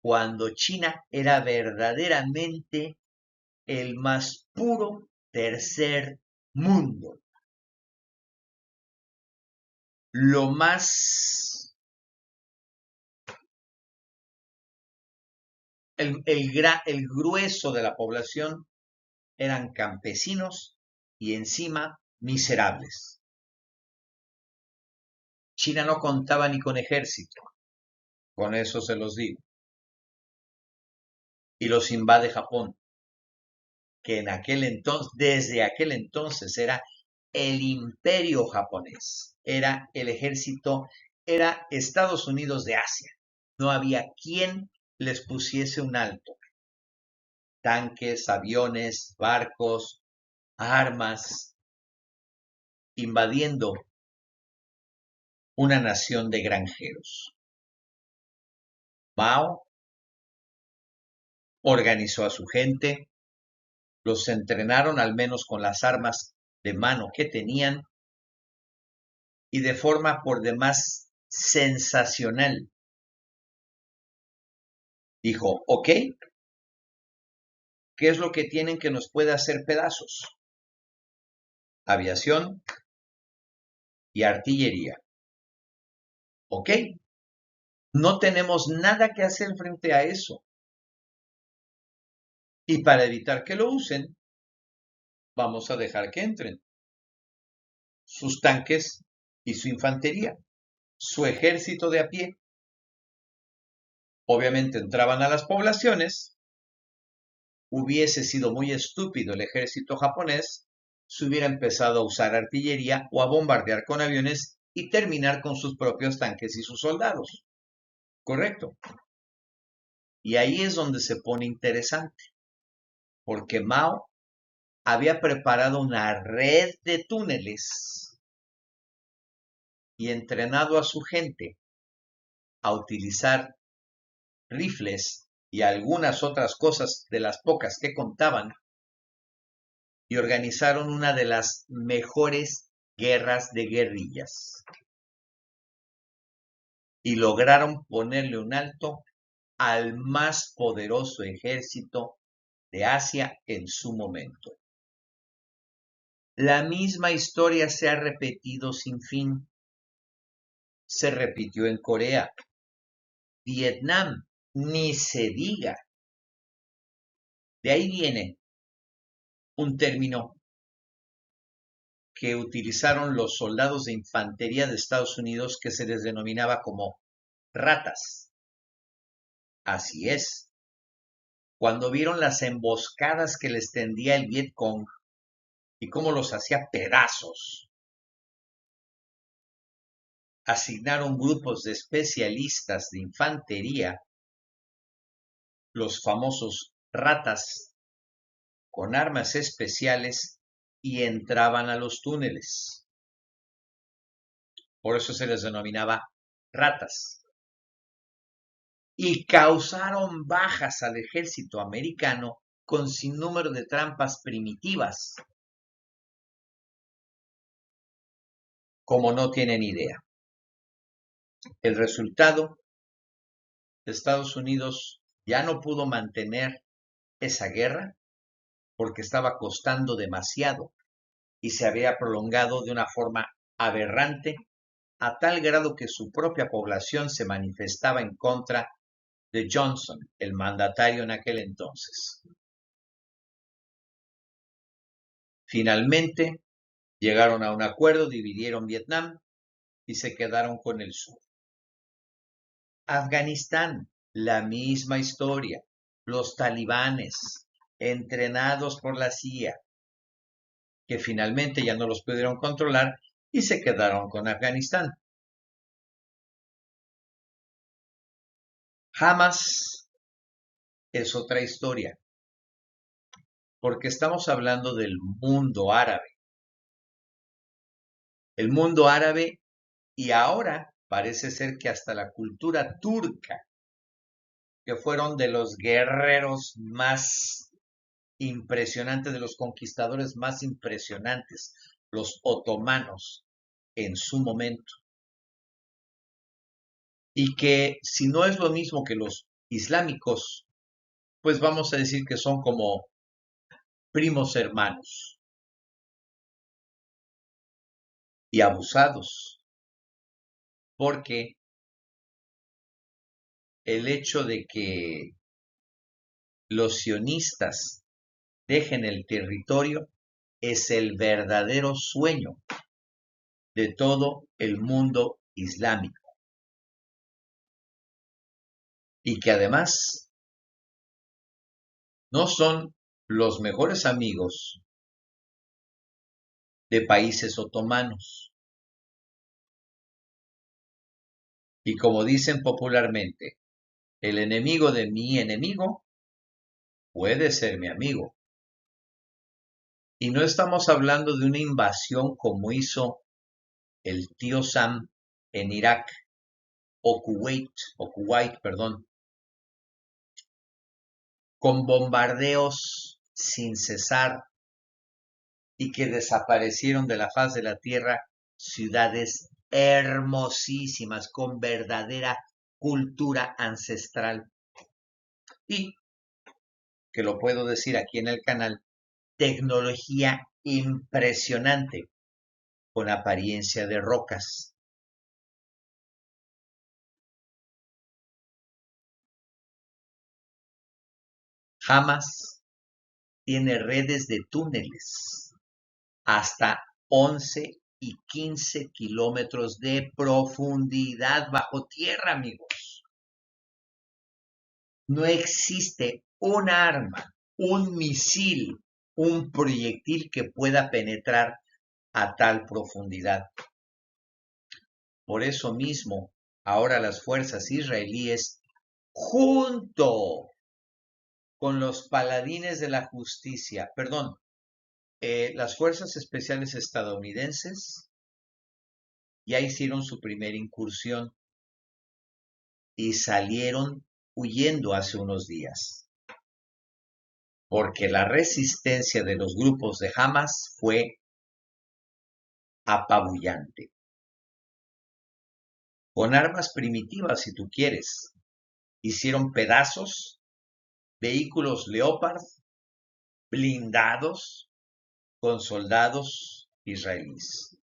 cuando China era verdaderamente el más puro tercer mundo. Lo más, el grueso de la población eran campesinos y encima miserables. China no contaba ni con ejército, con eso se los digo. Y los invade Japón, que en aquel entonces, desde aquel entonces era el imperio japonés, era el ejército, era Estados Unidos de Asia. No había quien les pusiese un alto. Tanques, aviones, barcos, armas, invadiendo una nación de granjeros. Mao organizó a su gente, los entrenaron al menos con las armas de mano que tenían y de forma por demás sensacional. Dijo, ok, ¿qué es lo que tienen que nos puede hacer pedazos? Aviación y artillería. Ok, no tenemos nada que hacer frente a eso. Y para evitar que lo usen, vamos a dejar que entren sus tanques y su infantería, su ejército de a pie. Obviamente entraban a las poblaciones. Hubiese sido muy estúpido el ejército japonés si hubiera empezado a usar artillería o a bombardear con aviones y terminar con sus propios tanques y sus soldados. Correcto. Y ahí es donde se pone interesante, porque Mao había preparado una red de túneles y entrenado a su gente a utilizar rifles y algunas otras cosas de las pocas que contaban, y organizaron una de las mejores guerras de guerrillas. Y lograron ponerle un alto al más poderoso ejército de Asia en su momento. La misma historia se ha repetido sin fin. Se repitió en Corea, Vietnam, ni se diga. De ahí viene un término que utilizaron los soldados de infantería de Estados Unidos que se les denominaba como ratas. Así es. Cuando vieron las emboscadas que les tendía el Vietcong y cómo los hacía pedazos, asignaron grupos de especialistas de infantería, los famosos ratas, con armas especiales y entraban a los túneles. Por eso se les denominaba ratas. Y causaron bajas al ejército americano con sinnúmero de trampas primitivas, como no tienen idea. El resultado, Estados Unidos ya no pudo mantener esa guerra porque estaba costando demasiado y se había prolongado de una forma aberrante a tal grado que su propia población se manifestaba en contra de Johnson, el mandatario en aquel entonces. Finalmente llegaron a un acuerdo, dividieron Vietnam y se quedaron con el sur. Afganistán, la misma historia. Los talibanes, entrenados por la CIA, que finalmente ya no los pudieron controlar y se quedaron con Afganistán. Hamas es otra historia, porque estamos hablando del mundo árabe. El mundo árabe y ahora parece ser que hasta la cultura turca, que fueron de los guerreros más impresionantes, de los conquistadores más impresionantes, los otomanos en su momento. Y que si no es lo mismo que los islámicos, pues vamos a decir que son como primos hermanos y abusados, porque el hecho de que los sionistas dejen el territorio es el verdadero sueño de todo el mundo islámico. Y que además no son los mejores amigos de países otomanos. Y como dicen popularmente, el enemigo de mi enemigo puede ser mi amigo. Y no estamos hablando de una invasión como hizo el tío Sam en Irak o Kuwait, perdón, con bombardeos sin cesar y que desaparecieron de la faz de la tierra ciudades hermosísimas con verdadera cultura ancestral. Y, que lo puedo decir aquí en el canal, tecnología impresionante con apariencia de rocas. Hamas tiene redes de túneles hasta 11 y 15 kilómetros de profundidad bajo tierra, amigos. No existe un arma, un misil, un proyectil que pueda penetrar a tal profundidad. Por eso mismo, ahora las fuerzas israelíes, junto con los paladines de la justicia, las fuerzas especiales estadounidenses ya hicieron su primera incursión y salieron huyendo hace unos días, porque la resistencia de los grupos de Hamas fue apabullante. Con armas primitivas, si tú quieres, hicieron pedazos vehículos Leopard blindados con soldados israelíes.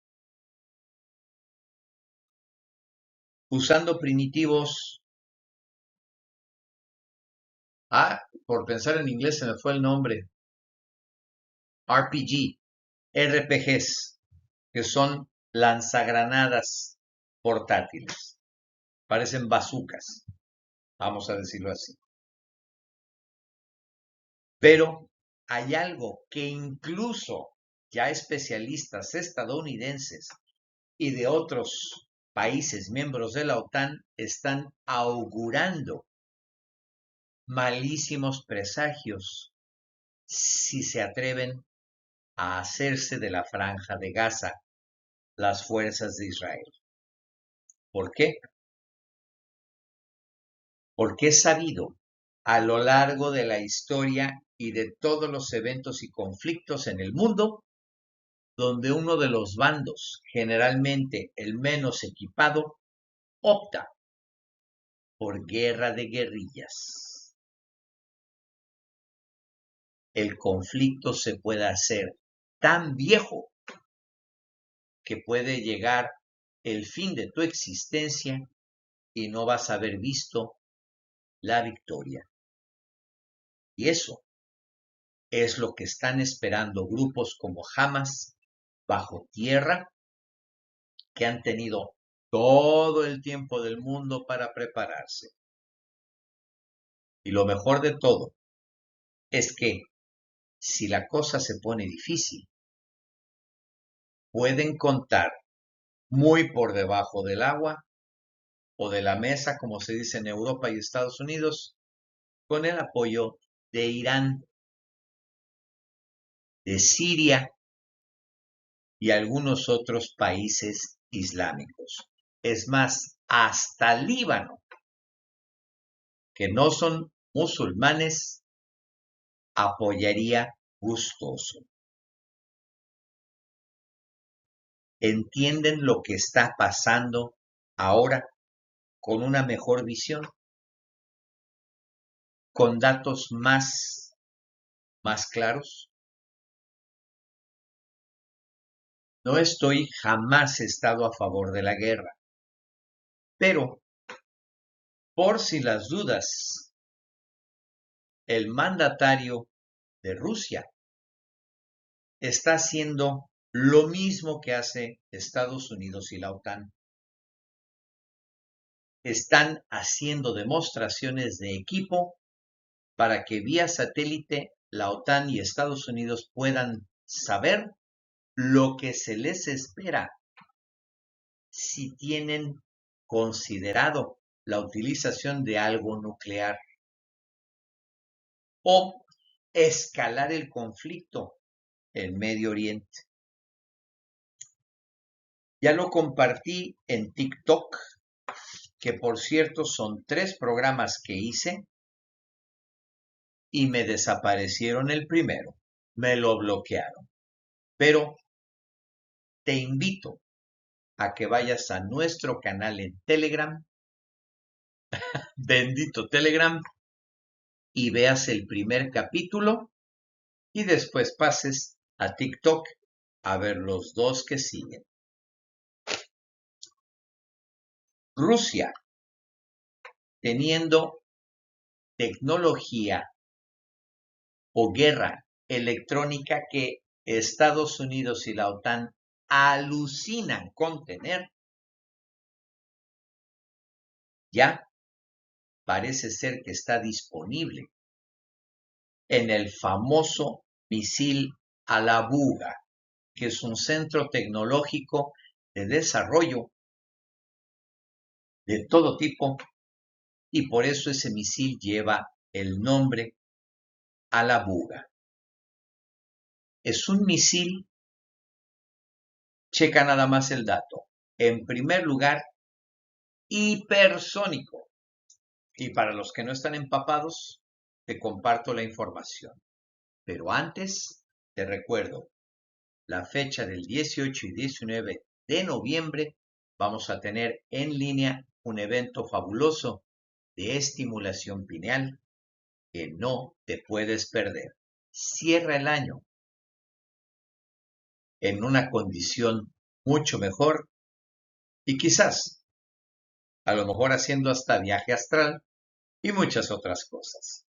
Usando primitivos, por pensar en inglés se me fue el nombre, RPGs, que son lanzagranadas portátiles. Parecen bazucas, vamos a decirlo así. Pero hay algo que incluso ya especialistas estadounidenses y de otros países miembros de la OTAN están augurando malísimos presagios si se atreven a hacerse de la franja de Gaza las fuerzas de Israel. ¿Por qué? Porque es sabido a lo largo de la historia y de todos los eventos y conflictos en el mundo, donde uno de los bandos, generalmente el menos equipado, opta por guerra de guerrillas. El conflicto se puede hacer tan viejo que puede llegar el fin de tu existencia y no vas a haber visto la victoria. Y eso es lo que están esperando grupos como Hamas bajo tierra, que han tenido todo el tiempo del mundo para prepararse. Y lo mejor de todo es que si la cosa se pone difícil, pueden contar muy por debajo del agua o de la mesa, como se dice en Europa y Estados Unidos, con el apoyo de Irán, de Siria y algunos otros países islámicos. Es más, hasta Líbano, que no son musulmanes, apoyaría gustoso. ¿Entienden lo que está pasando ahora con una mejor visión? ¿Con datos más claros? No jamás he estado a favor de la guerra, pero por si las dudas, el mandatario de Rusia está haciendo lo mismo que hace Estados Unidos y la OTAN. Están haciendo demostraciones de equipo para que vía satélite la OTAN y Estados Unidos puedan saber lo que se les espera si tienen considerado la utilización de algo nuclear o escalar el conflicto en Medio Oriente. Ya lo compartí en TikTok, que por cierto son 3 programas que hice y me desaparecieron el primero, me lo bloquearon. Pero te invito a que vayas a nuestro canal en Telegram, bendito Telegram, y veas el primer capítulo y después pases a TikTok a ver los 2 que siguen. Rusia, teniendo tecnología o guerra electrónica que Estados Unidos y la OTAN alucinan con tener, ya parece ser que está disponible en el famoso misil Alabuga, que es un centro tecnológico de desarrollo de todo tipo, y por eso ese misil lleva el nombre Alabuga. Es un misil, checa nada más el dato, en primer lugar, hipersónico. Y para los que no están empapados, te comparto la información. Pero antes, te recuerdo, la fecha del 18 y 19 de noviembre vamos a tener en línea un evento fabuloso de estimulación pineal que no te puedes perder. Cierra el año en una condición mucho mejor y quizás, a lo mejor haciendo hasta viaje astral y muchas otras cosas.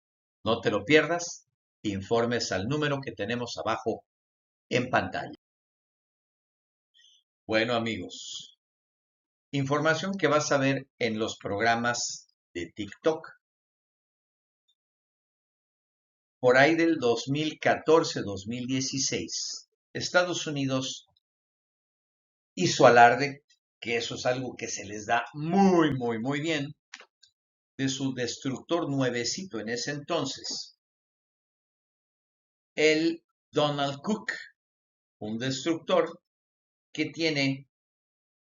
No te lo pierdas, informes al número que tenemos abajo en pantalla. Bueno amigos, información que vas a ver en los programas de TikTok. Por ahí del 2014-2016, Estados Unidos hizo alarde, que eso es algo que se les da muy bien, de su destructor nuevecito en ese entonces, el Donald Cook, un destructor que tiene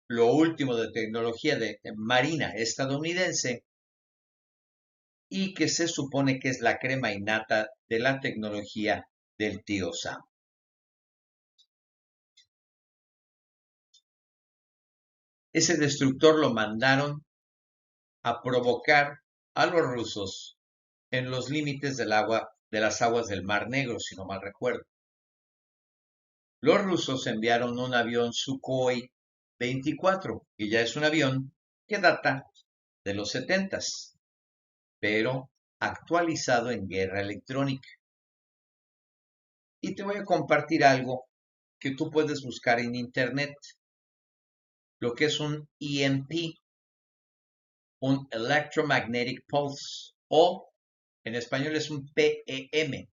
lo último de tecnología de marina estadounidense y que se supone que es la crema innata de la tecnología del tío Sam. Ese destructor lo mandaron a provocar a los rusos en los límites del agua, de las aguas del Mar Negro, si no mal recuerdo. Los rusos enviaron un avión Sukhoi 24, que ya es un avión que data de los 70s, pero actualizado en guerra electrónica. Y te voy a compartir algo que tú puedes buscar en internet, lo que es un EMP, un Electromagnetic Pulse, o en español es un PEM,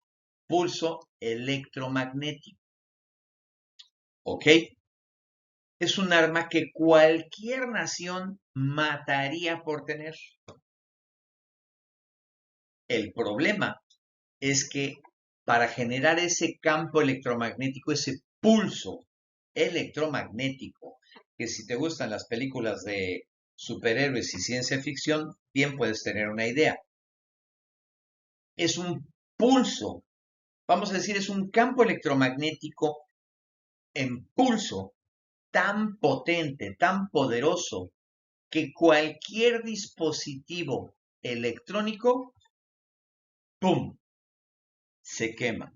pulso electromagnético. ¿Ok? Es un arma que cualquier nación mataría por tener. El problema es que para generar ese campo electromagnético, ese pulso electromagnético, que si te gustan las películas de superhéroes y ciencia ficción, bien puedes tener una idea. Es un pulso, vamos a decir, es un campo electromagnético en pulso tan potente, tan poderoso, que cualquier dispositivo electrónico, ¡pum!, se quema.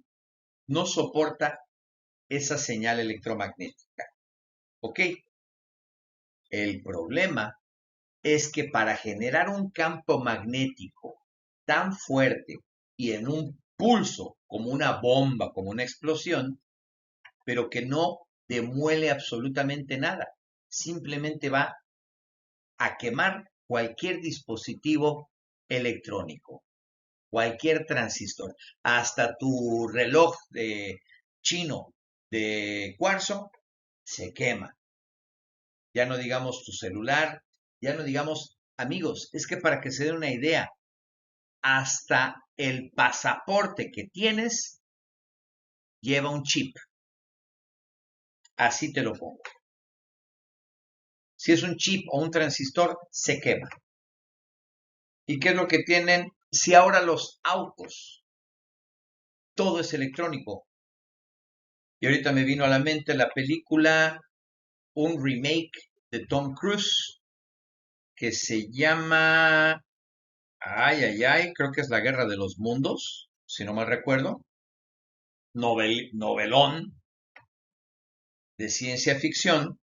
No soporta esa señal electromagnética. ¿Ok? El problema es que para generar un campo magnético tan fuerte y en un pulso, como una bomba, como una explosión, pero que no demuele absolutamente nada, simplemente va a quemar cualquier dispositivo electrónico, cualquier transistor, hasta tu reloj chino de cuarzo se quema. Ya no digamos tu celular, ya no digamos, amigos, es que para que se den una idea, hasta el pasaporte que tienes lleva un chip. Así te lo pongo. Si es un chip o un transistor, se quema. ¿Y qué es lo que tienen? Si ahora los autos, todo es electrónico. Y ahorita me vino a la mente la película, un remake de Tom Cruise, que se llama, creo que es La Guerra de los Mundos, si no mal recuerdo. Novelón de ciencia ficción,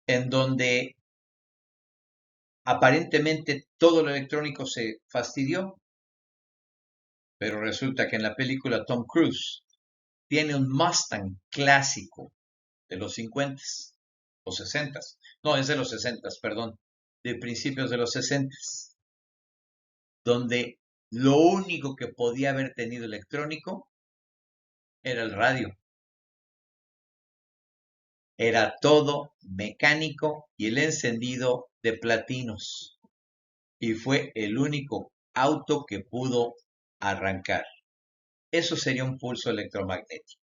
en donde aparentemente todo lo electrónico se fastidió, pero resulta que en la película Tom Cruise tiene un Mustang clásico de los 50s o 60s. No, es de los 60s, perdón, de principios de los 60s, donde lo único que podía haber tenido electrónico era el radio. Era todo mecánico y el encendido de platinos. Y fue el único auto que pudo arrancar. Eso sería un pulso electromagnético.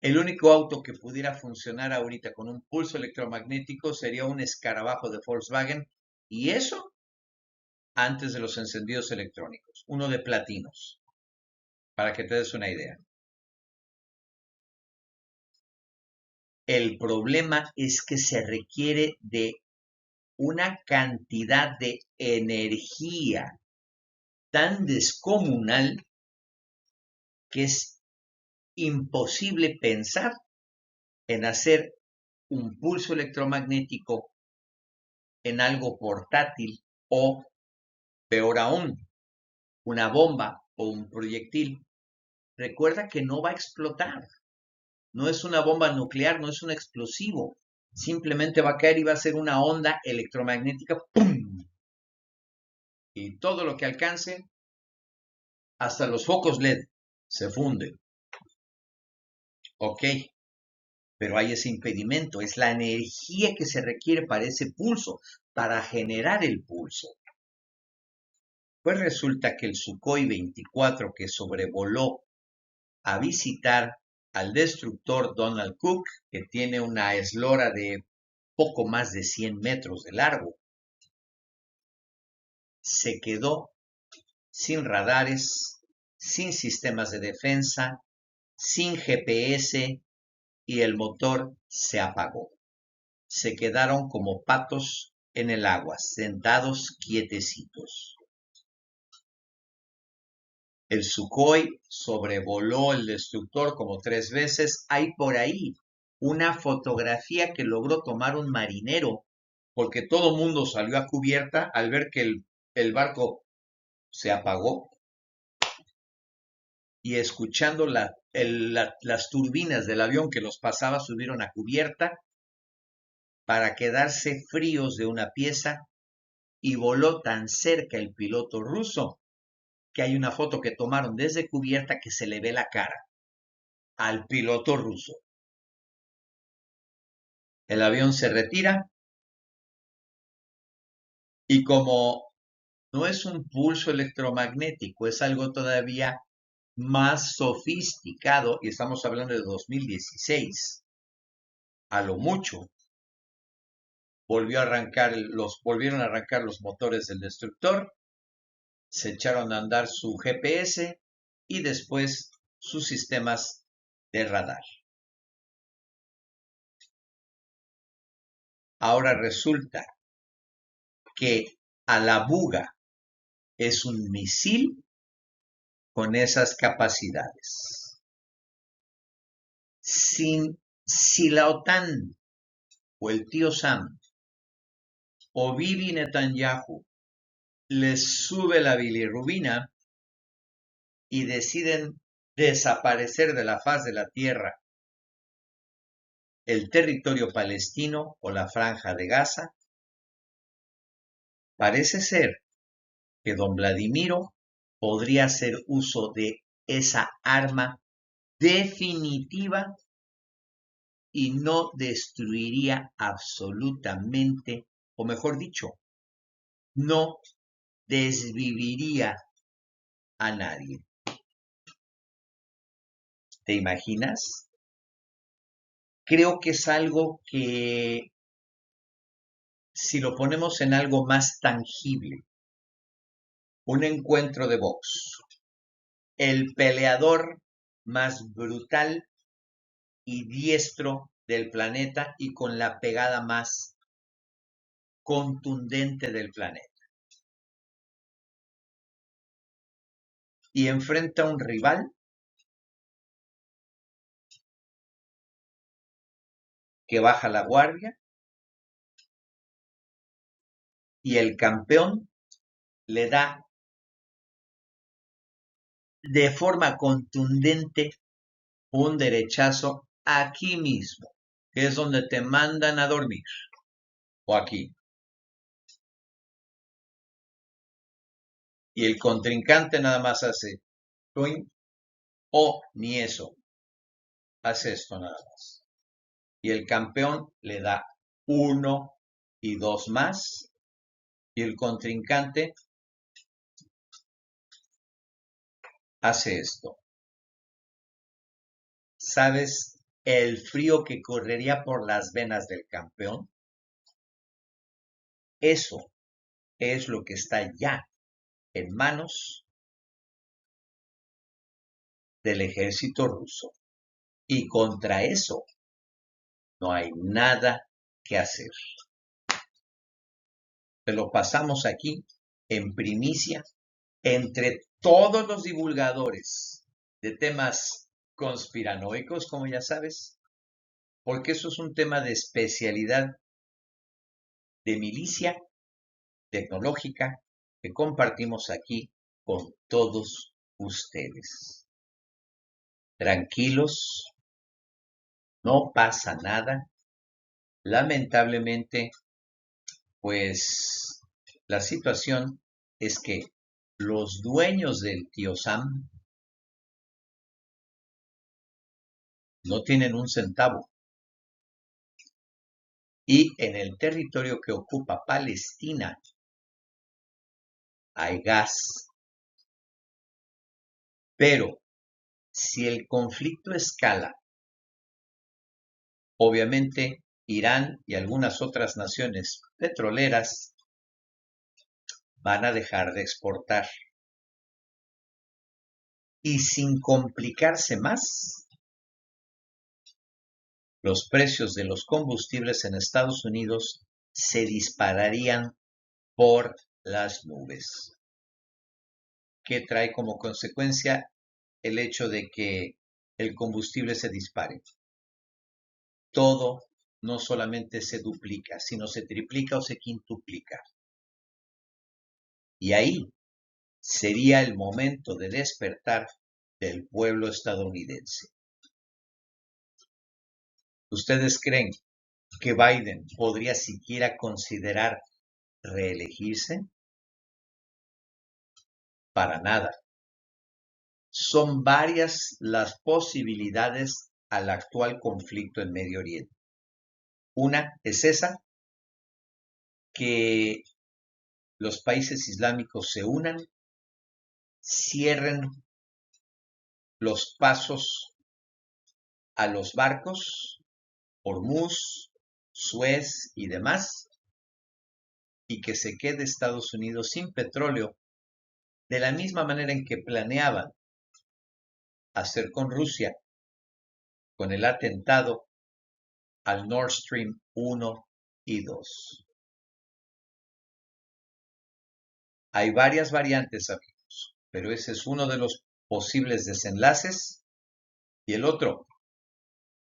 El único auto que pudiera funcionar ahorita con un pulso electromagnético sería un escarabajo de Volkswagen, y eso antes de los encendidos electrónicos, uno de platinos, para que te des una idea. El problema es que se requiere de una cantidad de energía tan descomunal que es imposible pensar en hacer un pulso electromagnético en algo portátil o, peor aún, una bomba o un proyectil. Recuerda que no va a explotar. No es una bomba nuclear, no es un explosivo. Simplemente va a caer y va a ser una onda electromagnética, ¡pum! Y todo lo que alcance, hasta los focos LED, se funden. Ok, pero hay ese impedimento, es la energía que se requiere para ese pulso, para generar el pulso. Pues resulta que el Sukhoi 24 que sobrevoló a visitar al destructor Donald Cook, que tiene una eslora de poco más de 100 metros de largo, se quedó sin radares, sin sistemas de defensa, sin GPS, y el motor se apagó. se quedaron como patos en el agua, sentados quietecitos. El Sukhoi sobrevoló el destructor como 3 veces. Hay por ahí una fotografía que logró tomar un marinero, porque todo mundo salió a cubierta al ver que el barco se apagó y escuchando las turbinas del avión que los pasaba, subieron a cubierta para quedarse fríos de una pieza y voló tan cerca el piloto ruso que hay una foto que tomaron desde cubierta que se le ve la cara al piloto ruso. El avión se retira y como no es un pulso electromagnético, es algo todavía más sofisticado, y estamos hablando de 2016, a lo mucho, volvieron a arrancar los motores del destructor, se echaron a andar su GPS y después sus sistemas de radar. Ahora resulta que Alabuga es un misil con esas capacidades. Si la OTAN o el tío Sam o Bibi Netanyahu les sube la bilirrubina y deciden desaparecer de la faz de la tierra el territorio palestino o la franja de Gaza, parece ser que don Vladimiro podría hacer uso de esa arma definitiva y no destruiría absolutamente, o mejor dicho, no desviviría a nadie. ¿Te imaginas? Creo que es algo que, si lo ponemos en algo más tangible, un encuentro de box, el peleador más brutal y diestro del planeta y con la pegada más contundente del planeta. Y enfrenta a un rival que baja la guardia y el campeón le da de forma contundente un derechazo aquí mismo, que es donde te mandan a dormir, o aquí. Y el contrincante nada más hace o ni eso, hace esto nada más. Y el campeón le da 1 y 2 más, y el contrincante hace esto. ¿Sabes el frío que correría por las venas del campeón? Eso es lo que está ya en manos del ejército ruso. Y contra eso no hay nada que hacer. Te lo pasamos aquí en primicia entre todos los divulgadores de temas conspiranoicos, como ya sabes, porque eso es un tema de especialidad de milicia tecnológica que compartimos aquí con todos ustedes. Tranquilos, no pasa nada. Lamentablemente, pues la situación es que los dueños del tío Sam no tienen un centavo y en el territorio que ocupa Palestina hay gas. Pero si el conflicto escala, obviamente Irán y algunas otras naciones petroleras van a dejar de exportar. Y sin complicarse más, los precios de los combustibles en Estados Unidos se dispararían por las nubes. ¿Qué trae como consecuencia el hecho de que el combustible se dispare? Todo no solamente se duplica, sino se triplica o se quintuplica. Y ahí sería el momento de despertar del pueblo estadounidense. ¿Ustedes creen que Biden podría siquiera considerar reelegirse? Para nada. Son varias las posibilidades al actual conflicto en Medio Oriente. Una es esa, que los países islámicos se unan, cierren los pasos a los barcos, Hormuz, Suez y demás, y que se quede Estados Unidos sin petróleo, de la misma manera en que planeaban hacer con Rusia, con el atentado al Nord Stream 1 y 2. Hay varias variantes, amigos, pero ese es uno de los posibles desenlaces. Y el otro,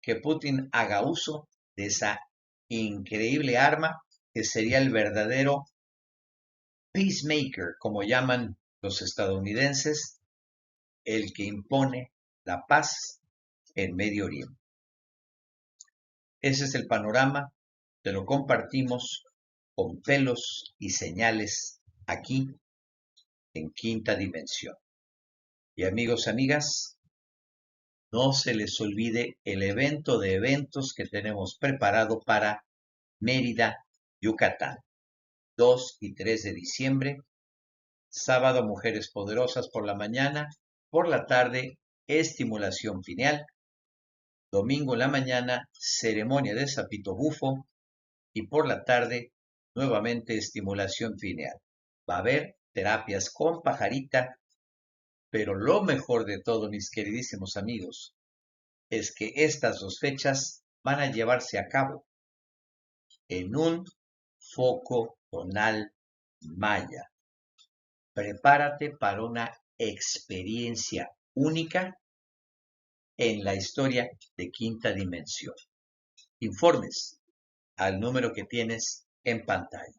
que Putin haga uso de esa increíble arma que sería el verdadero peacemaker, como llaman los estadounidenses, el que impone la paz en Medio Oriente. Ese es el panorama, te lo compartimos con pelos y señales aquí en Quinta Dimensión. Y amigos, amigas, no se les olvide el evento de eventos que tenemos preparado para Mérida, Yucatán, 2 y 3 de diciembre, sábado Mujeres Poderosas por la mañana, por la tarde estimulación pineal, domingo en la mañana ceremonia de sapito bufo y por la tarde nuevamente estimulación pineal. Va a haber terapias con pajarita, pero lo mejor de todo, mis queridísimos amigos, es que estas dos fechas van a llevarse a cabo en un foco tonal maya. Prepárate para una experiencia única en la historia de Quinta Dimensión. Informes al número que tienes en pantalla.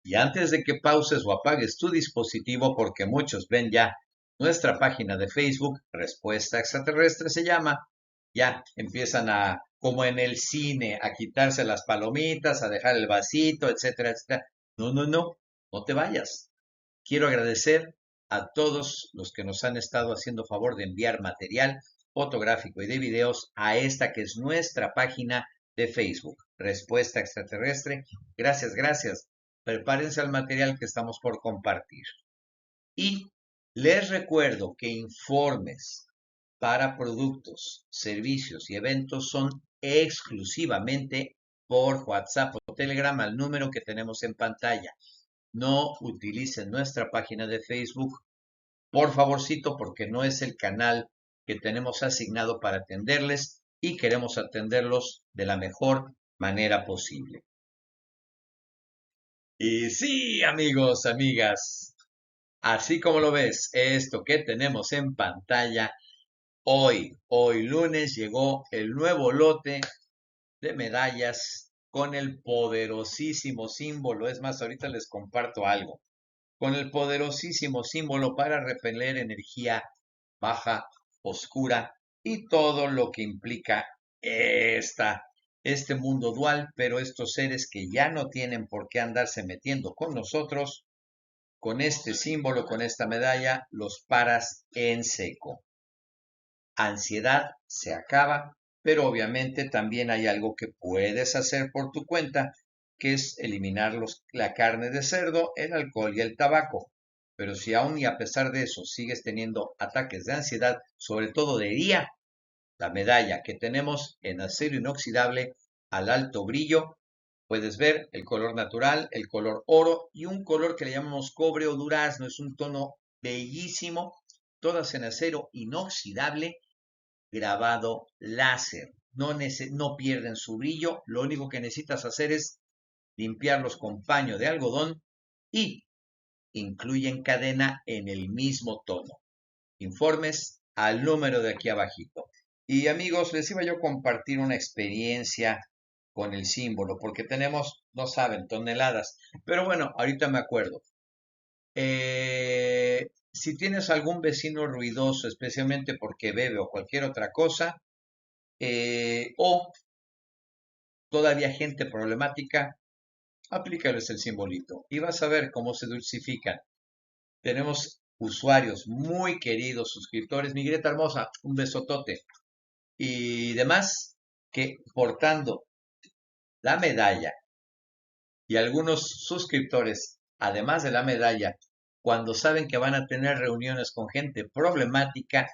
Y antes de que pauses o apagues tu dispositivo, porque muchos ven ya nuestra página de Facebook, Respuesta Extraterrestre se llama, ya empiezan a, como en el cine, a quitarse las palomitas, a dejar el vasito, etcétera, etcétera. No te vayas. Quiero agradecer a todos los que nos han estado haciendo favor de enviar material fotográfico y de videos a esta que es nuestra página de Facebook, Respuesta Extraterrestre. Gracias, gracias. Prepárense al material que estamos por compartir. Y les recuerdo que informes para productos, servicios y eventos son exclusivamente por WhatsApp o Telegram al número que tenemos en pantalla. No utilicen nuestra página de Facebook, por favorcito, porque no es el canal que tenemos asignado para atenderles y queremos atenderlos de la mejor manera posible. Y sí, amigos, amigas, así como lo ves, esto que tenemos en pantalla, hoy lunes, llegó el nuevo lote de medallas con el poderosísimo símbolo. Es más, ahorita les comparto algo. Con el poderosísimo símbolo para repeler energía baja, oscura y todo lo que implica este mundo dual, pero estos seres que ya no tienen por qué andarse metiendo con nosotros, con este símbolo, con esta medalla, los paras en seco. Ansiedad se acaba, pero obviamente también hay algo que puedes hacer por tu cuenta, que es eliminar la carne de cerdo, el alcohol y el tabaco. Pero si aún y a pesar de eso sigues teniendo ataques de ansiedad, sobre todo de día, la medalla que tenemos en acero inoxidable al alto brillo, puedes ver el color natural, el color oro y un color que le llamamos cobre o durazno. Es un tono bellísimo, todas en acero inoxidable grabado láser. No pierden su brillo. Lo único que necesitas hacer es limpiarlos con paño de algodón y incluyen cadena en el mismo tono. Informes al número de aquí abajito. Y amigos, les iba yo a compartir una experiencia con el símbolo, porque tenemos, no saben, toneladas. Pero bueno, ahorita me acuerdo. Si tienes algún vecino ruidoso, especialmente porque bebe o cualquier otra cosa, o todavía gente problemática, aplícales el simbolito y vas a ver cómo se dulcifican. Tenemos usuarios muy queridos, suscriptores. Mi Greta hermosa, un besotote. Y demás, que portando la medalla y algunos suscriptores, además de la medalla, cuando saben que van a tener reuniones con gente problemática,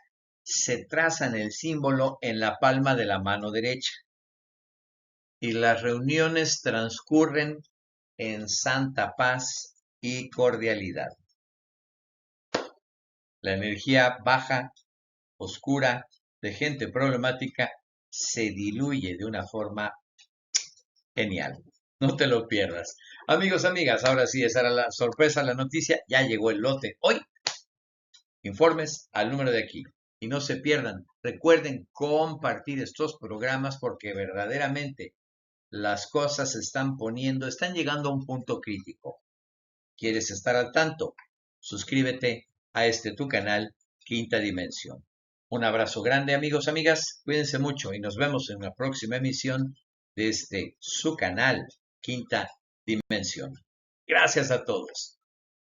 se trazan el símbolo en la palma de la mano derecha. Y las reuniones transcurren en santa paz y cordialidad. La energía baja, oscura, de gente problemática, se diluye de una forma genial. No te lo pierdas. Amigos, amigas, ahora sí, esa era la sorpresa, la noticia. Ya llegó el lote. Hoy, informes al número de aquí. Y no se pierdan. Recuerden compartir estos programas porque verdaderamente las cosas se están poniendo, están llegando a un punto crítico. ¿Quieres estar al tanto? Suscríbete a tu canal, Quinta Dimensión. Un abrazo grande, amigos, amigas. Cuídense mucho y nos vemos en una próxima emisión de su canal, Quinta Dimensión. Gracias a todos.